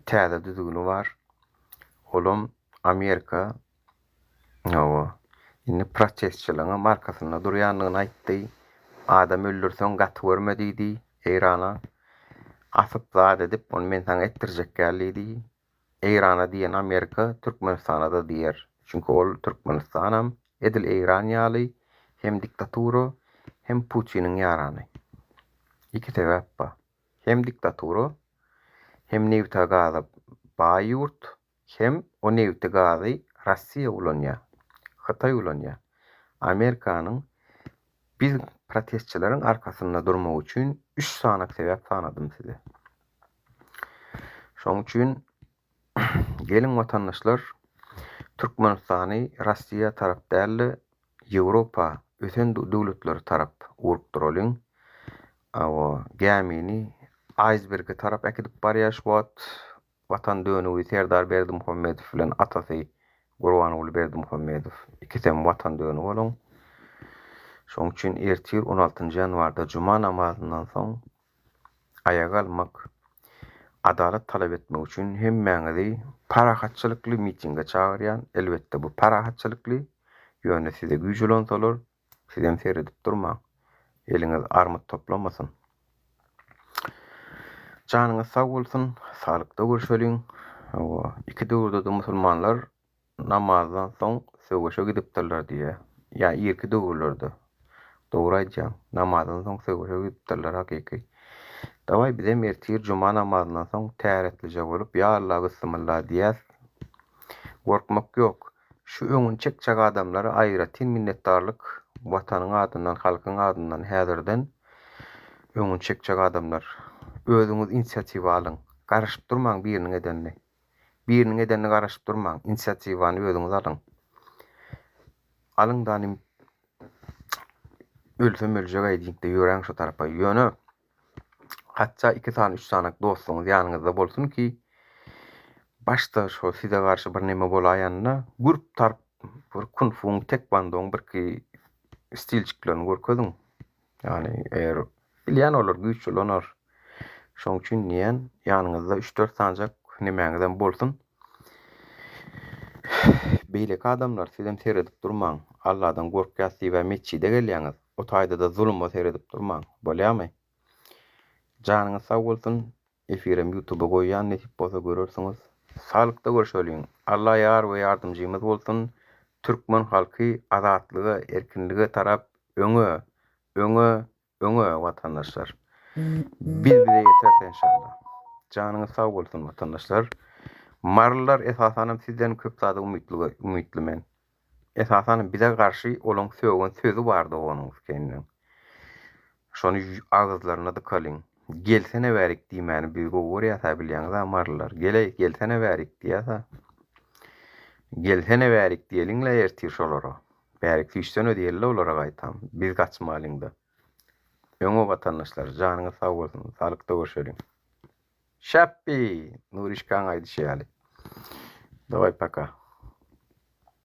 täze düzgünü bar. Olum Amerika. Hawa. Inni protestçiligiň markasyna durýanlygyny aýtdy. Adam öldürseň gat görmediydi. Eýrana asyp edip onu men saňa etdirjek geldi. Eýrana diýen Amerika Türkmenistana da diýer. Çünki ol Türkmenistan edil Eýran ýaly hem diktaturo hem Putiniň ýarany. İki sebäp bar. Hem diktaturo hem newta gaza baý ýurt hem o newta gazy Russiýa ulanýar. Hataý ulanýar. Amerikanyň biz protestçileriň arkasynda durmak üçin 3 sanak sebäp sanadym size. Şoň üçin gelin watandaşlar Türkmenistany Russiýa tarap däl, Ýewropa ösen döwletleri tarap urupduralyň. Awa gemini iceberg tarap ekidip barýar şuwat watan döwüni Serdar Berdimuhammedow bilen atasy Gurbanuly Berdimuhammedow ikisem watan döwüni bolan. Şoň üçin ertir 16-njy ýanwarda juma namazyndan soň aýaga almak, adalet talap etmek üçin hemmeňizi parahatçylykly mitinge çagyrýan. Elbetde bu parahatçylykly ýöne size güýç bolansalar, sizem seredip durmaň. Eliňiz armut toplamasyn. Janyňyz sag bolsun, salykda görüşeliň. Hawa iki döwürde musulmanlar namazdan soň söwgeşe gidipdirler diýe. Ya ýerki döwürlerde. Dogry aýdýan. Namazdan soň söwgeşe gidipdirler hakyky. Daway bizem ertir juma namazyndan soň täretlice bolup ya Allah bismillah diýäs. Gorkmak ýok. Şu öňün çekçek adamlary aýratyn minnetdarlyk watanyň adyndan, halkyň adyndan häzirden öňün çekçek adamlar özüňiz inisiatiwa alyň. Garaşyp durmaň biriniň edenini. Biriniň edenini garaşyp durmaň. Inisiatiwany özüňiz alyň. Alyň danym ölsem öljek aýdyňda ýöreň şu tarapa ýöne. Hatça 2 san 3 sanak dostuňyz ýanyňyzda bolsun ki başta şu size garşy bir neme bolaýanyna grup tarp bir kunfuň tekwandoň bir ki stilçiklaryny görkezdiň. Yani eğer bilýän olar, güýçli olar. Şoň üçin niýen ýanyňyzda 3-4 sanjak nemäňizden bolsun. Beýleki adamlar sizem seredip durmaň. Allahdan gorkýasy we meçhide gelýäňiz. O taýda da zulüm seredip durmaň. Bolýarmy? Janyňyz sag bolsun. Efirem YouTube'a goýýan nesip bolsa görersiňiz. Salykda görüşeliň. Allah ýar we ýardymjymyz bolsun. Türkmen halky azatlygy, erkinligi tarap öňe watandaşlar. Bize yeter inşallah. Janyňyz sag bolsun watandaşlar. Marlar esasan sizden köp zada umytly men. Esasan bize garşy olan söwgen sözü bardy onuň kendiň. Şonu ağızlaryna da kalyň. Gelsene berik diýmeni bir gorýa bilýäňiz marlar. Gelsene berik diýýär. Gelsene berik diýeliňle ertir şolara. Berik düşsen ödýelle olara gaýtam. Biz gaçmalyňda. Öňe vatandaşlar, janyňyz sag bolsun, salykda görşelim. Şäppi, Nurişkan aýdy şeýle. Daway paka.